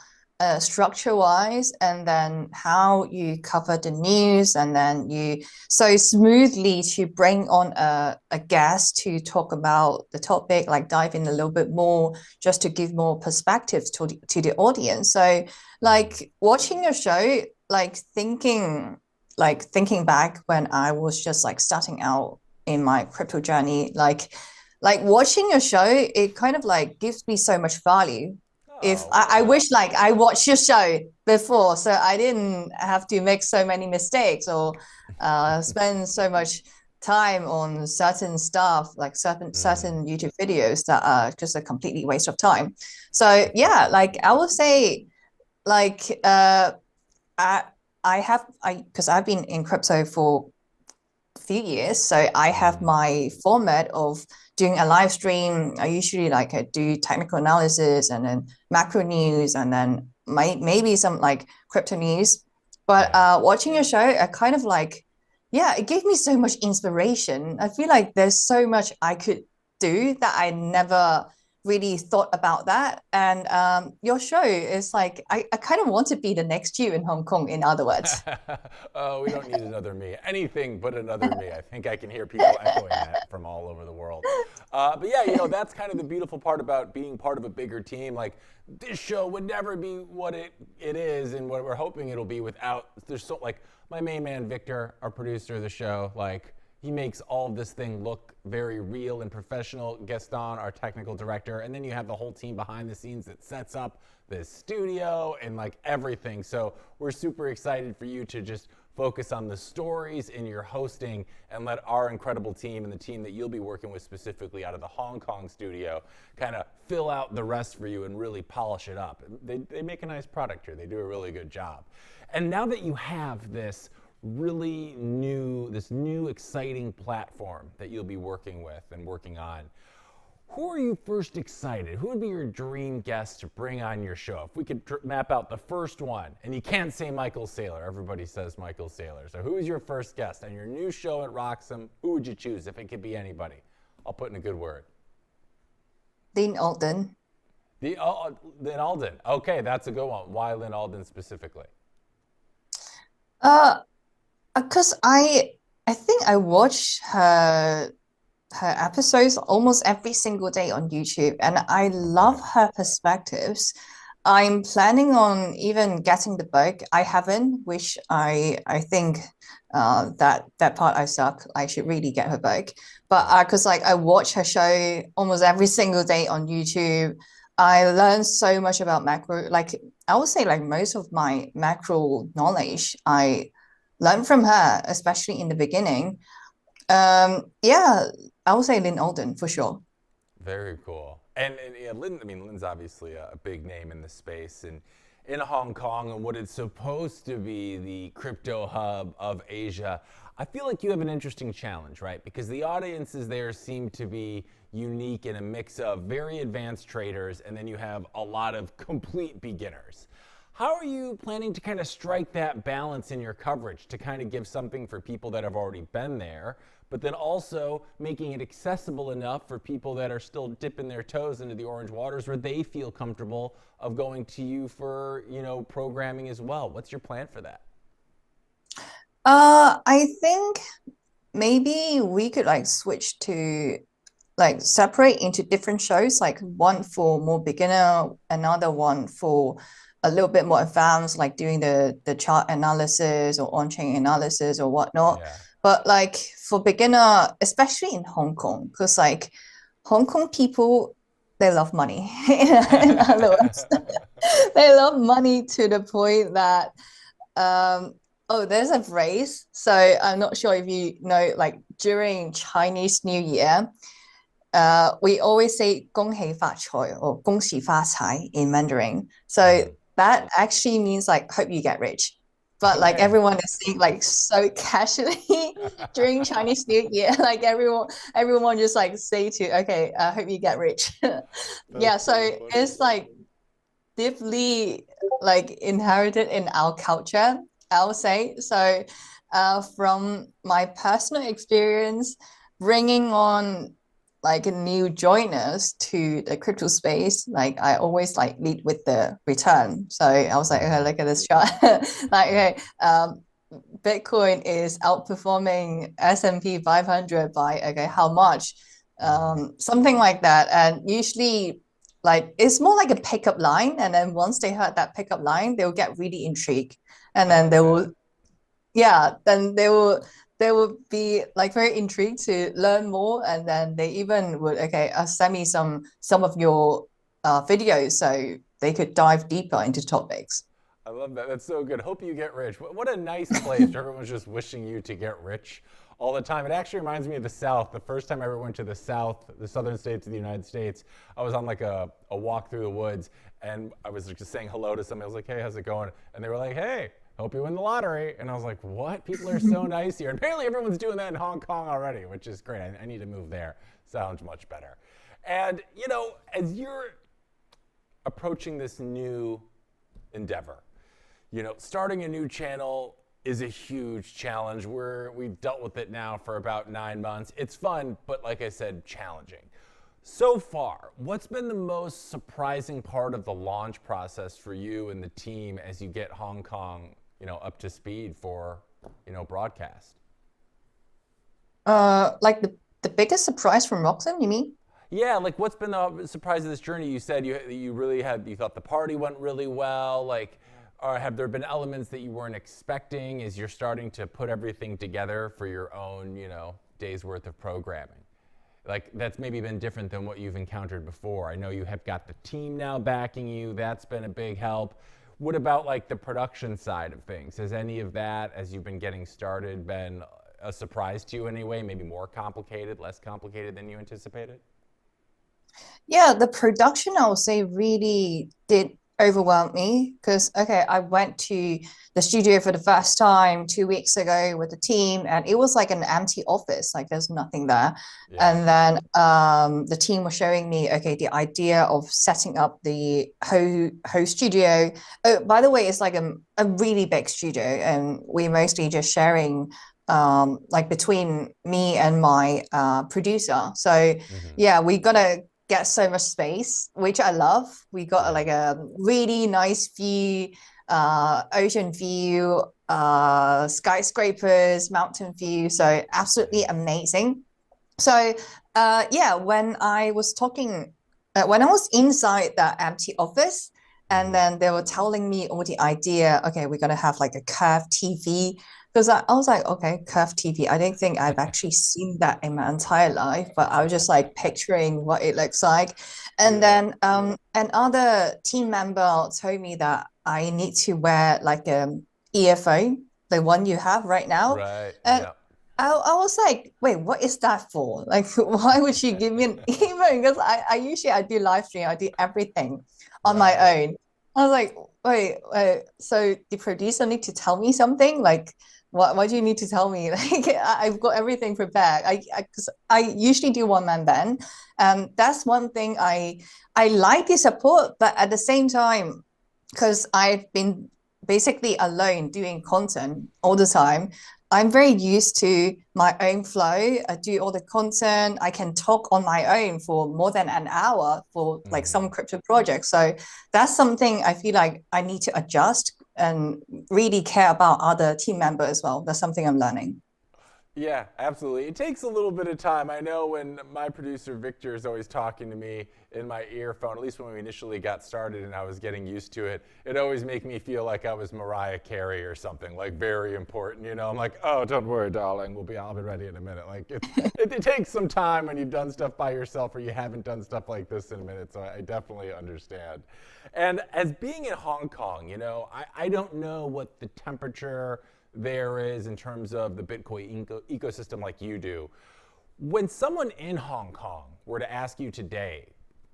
structure wise, and then how you cover the news, and then you so smoothly to bring on a guest to talk about the topic, like dive in a little bit more, just to give more perspectives to the audience. So like watching your show, thinking back when I was just like starting out in my crypto journey, like watching your show, it kind of like gives me so much value. If Oh, I wow. wish like I watched your show before, so I didn't have to make so many mistakes, or spend so much time on certain stuff, like certain YouTube videos that are just a completely waste of time. So yeah, like I would say, like I I because I've been in crypto for few years. So I have my format of doing a live stream. I usually like I do technical analysis, and then macro news, and then maybe some like crypto news. But Yeah. watching a show, I kind of like, yeah, it gave me so much inspiration. I feel like there's so much I could do that I never really thought about that. And your show is like, I kind of want to be the next you in Hong Kong, in other words. Oh, we don't need another me. Anything but another me. I think I can hear people echoing that from all over the world. But yeah, that's kind of the beautiful part about being part of a bigger team. Like, this show would never be what it is and what we're hoping it'll be without, there's so, like, my main man, Victor, our producer of the show, like, he makes all of this thing look very real and professional. Gaston, our technical director, and then you have the whole team behind the scenes that sets up the studio and like everything. So we're super excited for you to just focus on the stories in your hosting, and let our incredible team and the team that you'll be working with specifically out of the Hong Kong studio kind of fill out the rest for you and really polish it up. They make a nice product here. They do a really good job. And now that you have this new exciting platform that you'll be working with and working on, who are you first excited? Who would be your dream guest to bring on your show? If we could map out the first one, and you can't say Michael Saylor, everybody says Michael Saylor. So who is your first guest on your new show at Roxom? Who would you choose if it could be anybody? I'll put in a good word. Lynn Alden. Lynn Alden. Okay, that's a good one. Why Lynn Alden specifically? Because I think I watch her episodes almost every single day on YouTube, and I love her perspectives. I'm planning on even getting the book. I haven't, which I think that part I suck. I should really get her book. But because like I watch her show almost every single day on YouTube, I learned so much about macro. Like I would say, like most of my macro knowledge I learned from her, especially in the beginning. Yeah, I would say Lynn Alden for sure. Very cool. And yeah, Lynn, I mean, Lynn's obviously a big name in the space and in Hong Kong and what is supposed to be the crypto hub of Asia. I feel like you have an interesting challenge, right? Because the audiences there seem to be unique in a mix of very advanced traders, and then you have a lot of complete beginners. How are you planning to kind of strike that balance in your coverage to kind of give something for people that have already been there, but then also making it accessible enough for people that are still dipping their toes into the orange waters where they feel comfortable of going to you for, programming as well? What's your plan for that? I think maybe we could like switch to like separate into different shows, like one for more beginner, another one for a little bit more advanced, like doing the chart analysis or on-chain analysis or whatnot. Yeah. But like for beginner, especially in Hong Kong, because like Hong Kong people, they love money. In other words, they love money to the point that there's a phrase. So I'm not sure if you know, like during Chinese New Year, we always say 恭喜发财 or 恭喜发财 in Mandarin. So that actually means like hope you get rich. But like Okay. everyone is saying like so casually during Chinese New Year, like everyone just like say to okay, hope you get rich. Yeah, so it's like deeply like inherited in our culture, I would say. So from my personal experience, bringing on like new joiners to the crypto space, like I always like lead with the return. So I was like, okay, look at this chart. Like, okay, Bitcoin is outperforming S&P 500 by okay, how much? Something like that. And usually like it's more like a pickup line. And then once they heard that pickup line, they'll get really intrigued. And then they will, yeah, then they will be like very intrigued to learn more, and then they even would send me some of your videos so they could dive deeper into topics. I love that. That's so good. Hope you get rich. What a nice place. Everyone's just wishing you to get rich all the time. It actually reminds me of the South. The first time I ever went to the South, the southern states of the United States, I was on like a walk through the woods, and I was just saying hello to somebody. I was like, hey, how's it going? And they were like, hey, hope you win the lottery. And I was like, what? People are so nice here. And apparently everyone's doing that in Hong Kong already, which is great. I need to move there. Sounds much better. And, as you're approaching this new endeavor, starting a new channel is a huge challenge. We've dealt with it now for about 9 months. It's fun, but like I said, challenging. So far, what's been the most surprising part of the launch process for you and the team as you get Hong Kong, up to speed for, broadcast? Like the biggest surprise from Roxom, you mean? Yeah, like what's been the surprise of this journey? You said you thought the party went really well. Like, or have there been elements that you weren't expecting as you're starting to put everything together for your own, day's worth of programming? Like that's maybe been different than what you've encountered before. I know you have got the team now backing you. That's been a big help. What about like the production side of things? Has any of that, as you've been getting started, been a surprise to you anyway? Maybe more complicated, less complicated than you anticipated? Yeah, the production, I would say, really did overwhelm me because, I went to the studio for the first time 2 weeks ago with the team, and it was like an empty office, like there's nothing there. Yeah. And then the team was showing me, the idea of setting up the whole studio. Oh, by the way, it's like a really big studio, and we mostly just sharing like between me and my producer. So yeah, we gotta get so much space, which I love. We got like a really nice view, ocean view, skyscrapers, mountain view. So absolutely amazing. So yeah, when I was talking, when I was inside that empty office, and then they were telling me all the idea, okay, we're gonna have like a curved TV. Because I was like, okay, curved TV. I don't think I've actually seen that in my entire life, but I was just like picturing what it looks like. And then another team member told me that I need to wear like an earphone, the one you have right now. Right. And Yeah. I was like, wait, what is that for? Like, why would she give me an earphone? Because I usually I do live stream, I do everything on my own. I was like, wait, so the producer need to tell me something? Like, Why do you need to tell me? Like I've got everything prepared. Because I usually do one man band, and that's one thing I like the support, but at the same time, because I've been basically alone doing content all the time, I'm very used to my own flow. I do all the content. I can talk on my own for more than an hour for like some crypto projects. So that's something I feel like I need to adjust and really care about other team members as well. That's something I'm learning. Yeah, absolutely. It takes a little bit of time. I know when my producer Victor is always talking to me in my earphone, at least when we initially got started and I was getting used to it, it always made me feel like I was Mariah Carey or something, like very important. You know, I'm like, oh, don't worry, darling, I'll be ready in a minute. Like it takes some time when you've done stuff by yourself or you haven't done stuff like this in a minute. So I definitely understand. And as being in Hong Kong, you know, I don't know what the temperature there is in terms of the Bitcoin ecosystem like you do. When someone in Hong Kong were to ask you today,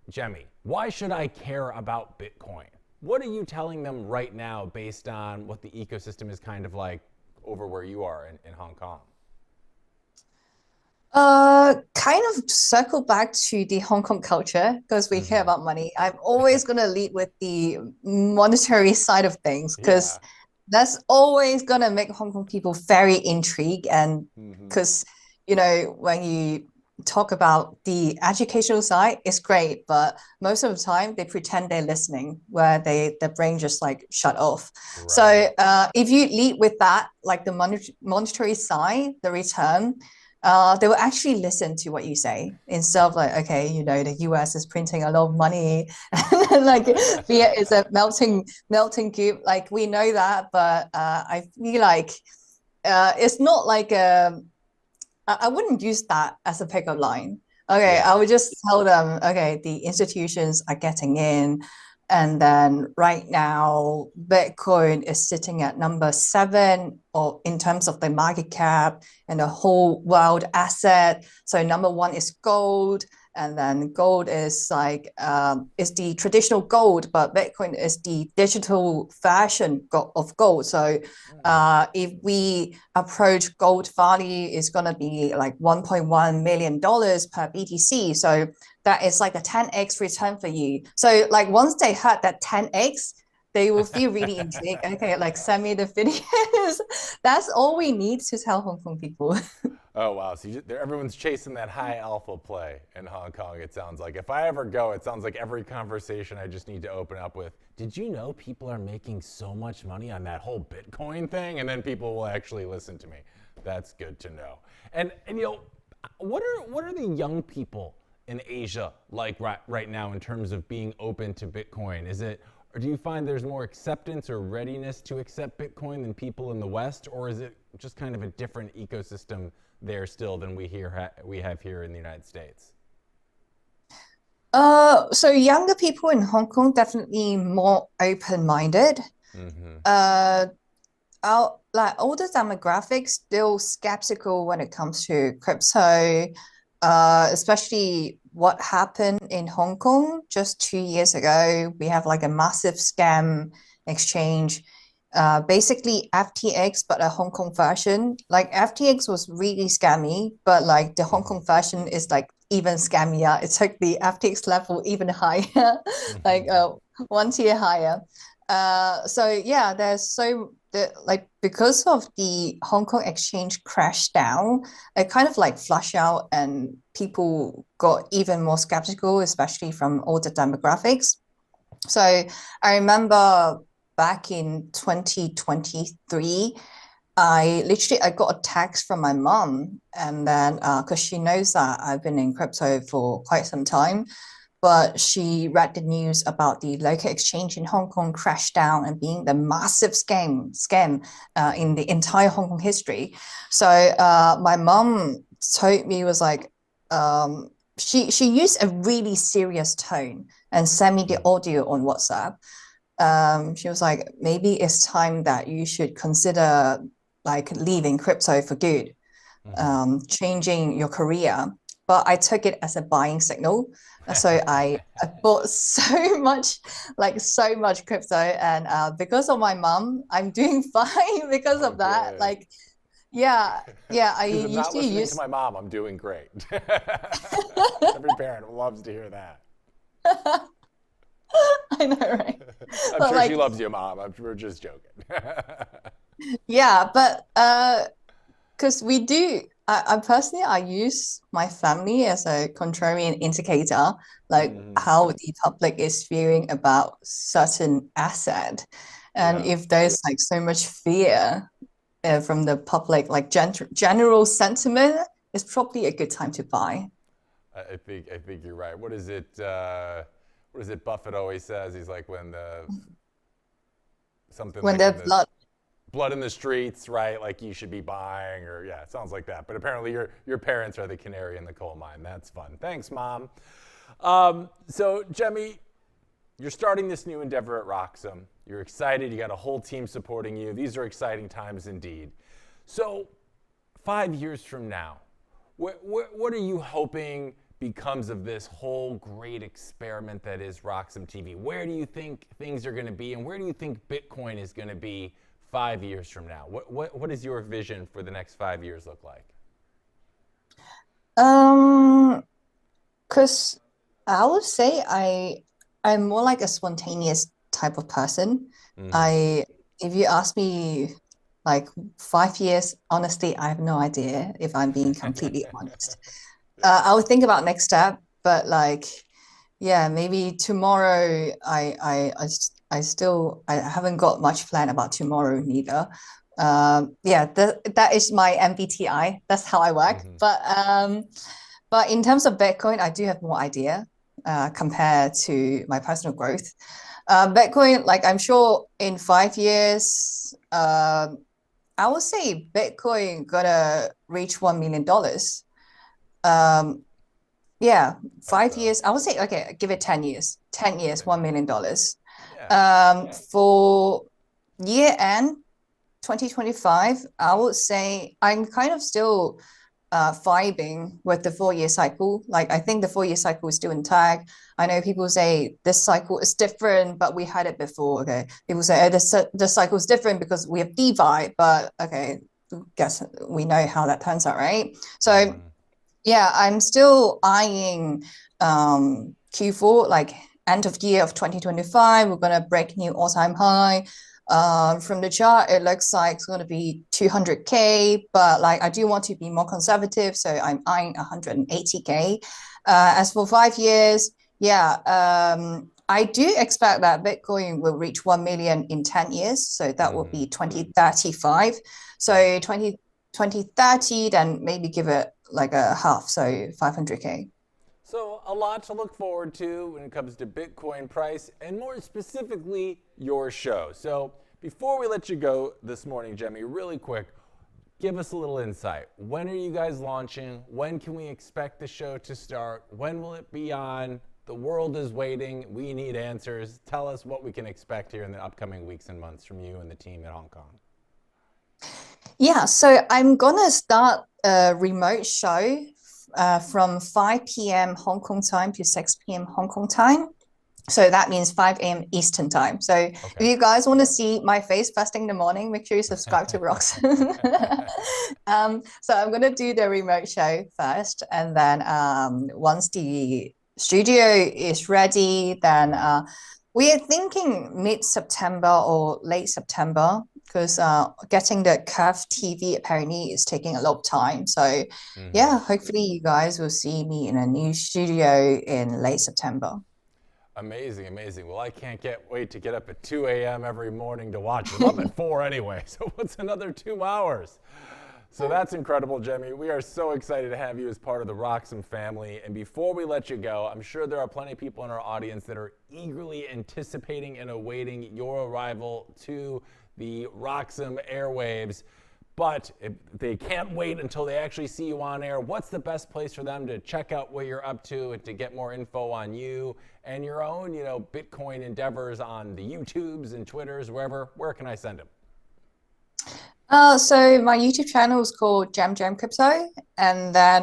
Jemmy, why should I care about Bitcoin? What are you telling them right now based on what the ecosystem is kind of like over where you are in Hong Kong? Kind of circle back to the Hong Kong culture because we care about money. I'm always gonna lead with the monetary side of things because Yeah. that's always gonna make Hong Kong people very intrigued. And because you know, when you talk about the educational side, it's great, but most of the time they pretend they're listening, where their brain just like shut off. So Right. if you lead with that, like the monetary side, the return, they will actually listen to what you say instead of like, okay, you know, the US is printing a lot of money, and then like fiat is a melting cube. Like we know that, but I feel like it's not like I wouldn't use that as a pickup line. Okay, I Yeah. would just tell them, okay, the institutions are getting in. And then right now, Bitcoin is sitting at number 7 or in terms of the market cap and the whole world asset. So number 1 is gold. And then gold is like is the traditional gold, but Bitcoin is the digital version of gold. So if we approach gold value, is going to be like $1.1 million per BTC. So that is like a 10x return for you. So like once they heard that 10x, they will feel really intrigued. Okay, like send me the videos. That's all we need to tell Hong Kong people. Oh, wow. So everyone's chasing that high alpha play in Hong Kong, it sounds like. If I ever go, it sounds like every conversation I just need to open up with, did you know people are making so much money on that whole Bitcoin thing? And then people will actually listen to me. That's good to know. And you know, what are the young people in Asia like right now in terms of being open to Bitcoin? Or do you find there's more acceptance or readiness to accept Bitcoin than people in the West? Or is it just kind of a different ecosystem there still than we have here in the United States? So younger people in Hong Kong definitely more open-minded. Uh, our like older demographics still skeptical when it comes to crypto, especially what happened in Hong Kong just 2 years ago. We have like a massive scam exchange, basically FTX, but a Hong Kong version. Like FTX was really scammy, but like the Hong Kong version is like even scammier. It took the FTX level even higher, like one tier higher. So yeah, like because of the Hong Kong exchange crash down, it kind of like flush out and people got even more skeptical, especially from older demographics. So I remember back in 2023, I got a text from my mom, and then because she knows that I've been in crypto for quite some time, but she read the news about the local exchange in Hong Kong crashed down and being the massive scam in the entire Hong Kong history. So my mom told me, was like, she used a really serious tone and sent me the audio on WhatsApp. She was like, maybe it's time that you should consider like leaving crypto for good, changing your career. but I took it as a buying signal. So I bought so much, like so much crypto, and because of my mom, I'm doing fine because of that. Good. Like, yeah, I Because I'm not usually listening to use. my mom, I'm doing great. Every parent loves to hear that. I know, right? I'm But sure she like, loves you, Mom. We're just joking. yeah, but because we do, I personally I use my family as a contrarian indicator, like how the public is feeling about certain asset, and Yeah. if there's like so much fear from the public, like general sentiment, it's probably a good time to buy. I think you're right. What is it? What is it? Buffett always says he's like when the something When like the when the blood blood in the streets, right? Like you should be buying, or yeah, it sounds like that. But apparently your parents are the canary in the coal mine. That's fun. Thanks, Mom. So Jemmy, you're starting this new endeavor at Roxom. You're excited. You got a whole team supporting you. These are exciting times indeed. So 5 years from now, what are you hoping becomes of this whole great experiment that is Roxom TV? Where do you think things are going to be, and where do you think Bitcoin is going to be 5 years from now? What does your vision for the next 5 years look like? Because I would say I'm more like a spontaneous type of person. If you ask me like 5 years, honestly, I have no idea if I'm being completely honest. I would think about next step, but like, yeah, maybe tomorrow. I haven't got much plan about tomorrow neither. Yeah, that is my MBTI. That's how I work. But in terms of Bitcoin, I do have more idea compared to my personal growth. Bitcoin, like I'm sure in 5 years, I would say Bitcoin gonna reach $1 million. Yeah, five So, years. I would say okay, give it 10 years. 10 years, $1 million. yeah. For year end 2025, I would say I'm kind of still vibing with the 4 year cycle. Like I think the 4 year cycle is still intact. I know people say this cycle is different, but we had it before. Okay, people say, oh, this cycle is different because we have DeFi, but okay, guess we know how that turns out, right? So yeah, I'm still eyeing Q4, like end of year of 2025. We're gonna break new all-time high. From the chart, it looks like it's gonna be 200K, but like I do want to be more conservative, so I'm eyeing 180K. As for 5 years, yeah, I do expect that Bitcoin will reach 1 million in 10 years, so that will be 2035. So 2030, then maybe give it like a half, so 500K. So a lot to look forward to when it comes to Bitcoin price, and more specifically, your show. So before we let you go this morning, Jemmy, really quick, give us a little insight. When are you guys launching? When can we expect the show to start? When will it be on? The world is waiting. We need answers. Tell us what we can expect here in the upcoming weeks and months from you and the team at Hong Kong. Yeah, so I'm gonna start a remote show from 5 p.m. Hong Kong time to 6 p.m. Hong Kong time. So that means 5 a.m. Eastern time. So if you guys want to see my face first thing in the morning, make sure you subscribe to Roxom. So I'm going to do the remote show first. And then once the studio is ready, then we are thinking mid-September or late September, because getting the Curve TV apparently is taking a lot of time. So yeah, hopefully you guys will see me in a new studio in late September. Amazing, amazing. Well, I can't wait to get up at 2 a.m. every morning to watch them. I'm up at 4 anyway, so what's another 2 hours? So that's incredible, Jemmy. We are so excited to have you as part of the Roxom family. And before we let you go, I'm sure there are plenty of people in our audience that are eagerly anticipating and awaiting your arrival to the Roxom airwaves. But if they can't wait until they actually see you on air, what's the best place for them to check out what you're up to and to get more info on you and your own, Bitcoin endeavors on the YouTubes and Twitters, wherever? Where can I send them? So my YouTube channel is called Jam Crypto, and then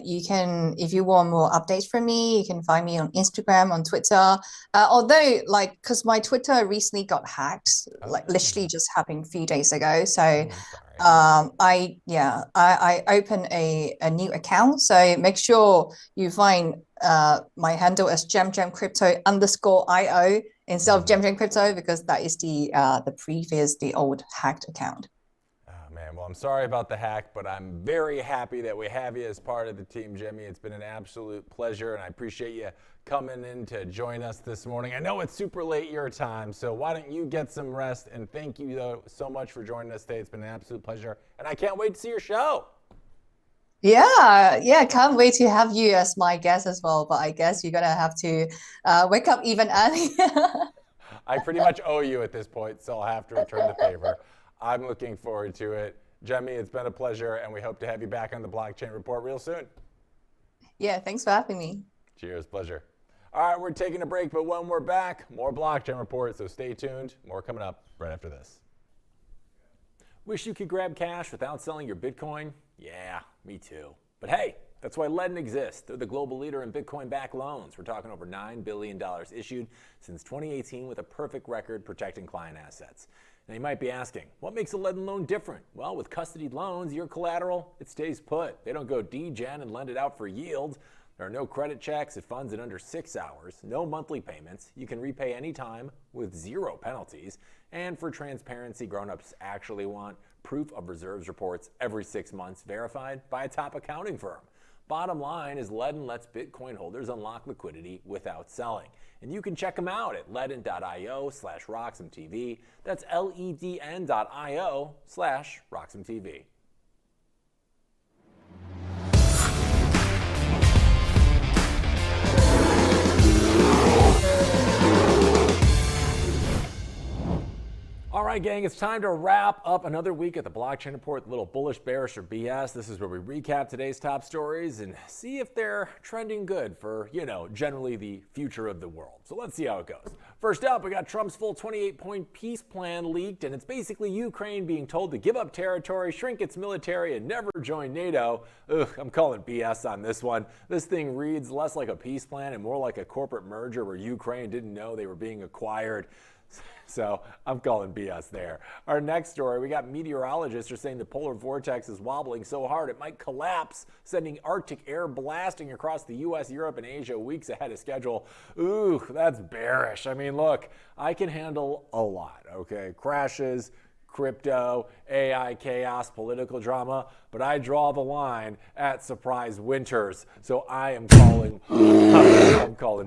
you can, if you want more updates from me, you can find me on Instagram, on Twitter. Although, like, because my Twitter recently got hacked, like literally just happened a few days ago. So, I'm sorry. I opened a new account. So make sure you find my handle as jam_crypto_io instead of Jam Crypto, because that is the old hacked account. Oh, man, well, I'm sorry about the hack, but I'm very happy that we have you as part of the team, Jimmy. It's been an absolute pleasure, and I appreciate you coming in to join us this morning. I know it's super late your time, so why don't you get some rest, and thank you so much for joining us today. It's been an absolute pleasure, and I can't wait to see your show. Yeah, can't wait to have you as my guest as well. But I guess you're gonna have to wake up even earlier. I pretty much owe you at this point, so I'll have to return the favor. I'm looking forward to it. Jemmy, it's been a pleasure, and we hope to have you back on the Blockchain Report real soon. Yeah, thanks for having me. Cheers, pleasure. All right, we're taking a break, but when we're back, more Blockchain Report, so stay tuned. More coming up right after this. Wish you could grab cash without selling your Bitcoin? Yeah, me too. But hey, that's why Ledn exists. They're the global leader in Bitcoin-backed loans. We're talking over $9 billion issued since 2018 with a perfect record protecting client assets. Now you might be asking, what makes a Ledn loan different? Well, with custodied loans, your collateral, it stays put. They don't go degen and lend it out for yield. There are no credit checks. It funds in under 6 hours. No monthly payments. You can repay anytime with 0 penalties. And for transparency, grown-ups actually want proof of reserves reports every 6 months verified by a top accounting firm. Bottom line is Ledn lets Bitcoin holders unlock liquidity without selling. And you can check them out at ledn.io/RoxomTV. That's ledn.io/RoxomTV. All right, gang, it's time to wrap up another week at the Blockchain Report, a little bullish, bearish, or BS. This is where we recap today's top stories and see if they're trending good for, generally the future of the world. So let's see how it goes. First up, we got Trump's full 28-point peace plan leaked, and it's basically Ukraine being told to give up territory, shrink its military, and never join NATO. Ugh, I'm calling BS on this one. This thing reads less like a peace plan and more like a corporate merger where Ukraine didn't know they were being acquired. So I'm calling BS there. Our next story, we got meteorologists are saying the polar vortex is wobbling so hard it might collapse, sending Arctic air blasting across the US, Europe, and Asia weeks ahead of schedule. Ooh, that's bearish. I mean, look, I can handle a lot, okay? Crashes, crypto, AI chaos, political drama, but I draw the line at surprise winters. So I am calling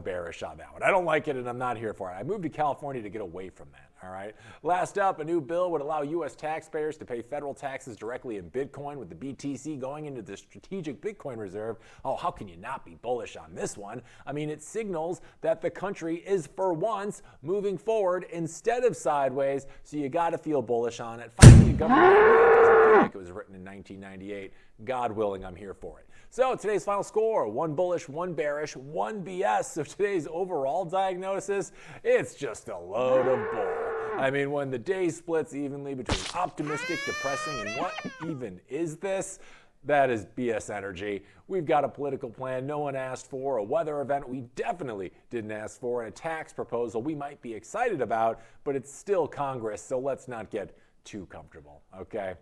bearish on that one. I don't like it and I'm not here for it. I moved to California to get away from that, all right? Last up, a new bill would allow U.S. taxpayers to pay federal taxes directly in Bitcoin with the BTC going into the strategic Bitcoin reserve. Oh, how can you not be bullish on this one? I mean, it signals that the country is for once moving forward instead of sideways, so you got to feel bullish on it. Finally, a government idea doesn't feel like it was written in 1998. God willing, I'm here for it. So today's final score, 1 bullish, 1 bearish, 1 BS. So today's overall diagnosis, it's just a load of bull. I mean, when the day splits evenly between optimistic, depressing, and what even is this? That is BS energy. We've got a political plan no one asked for, a weather event we definitely didn't ask for, and a tax proposal we might be excited about, but it's still Congress, so let's not get too comfortable, okay?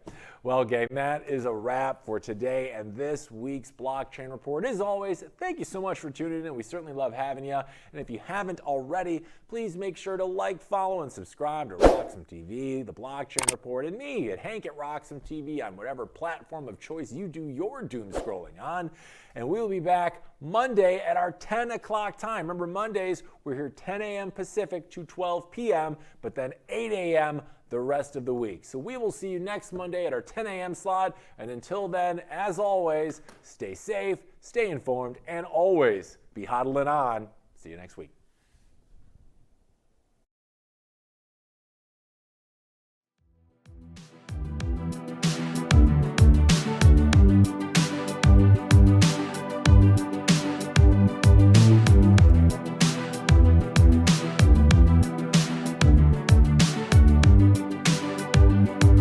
Well, gang, that is a wrap for today and this week's Blockchain Report. As always, thank you so much for tuning in. We certainly love having you. And if you haven't already, please make sure to like, follow, and subscribe to Roxom TV, the Blockchain Report, and me at Hank at Roxom TV on whatever platform of choice you do your doom scrolling on. And we'll be back Monday at our 10 o'clock time. Remember, Mondays, we're here 10 a.m. Pacific to 12 p.m., but then 8 a.m. the rest of the week. So we will see you next Monday at our 10 a.m. slot. And until then, as always, stay safe, stay informed, and always be hodling on. See you next week.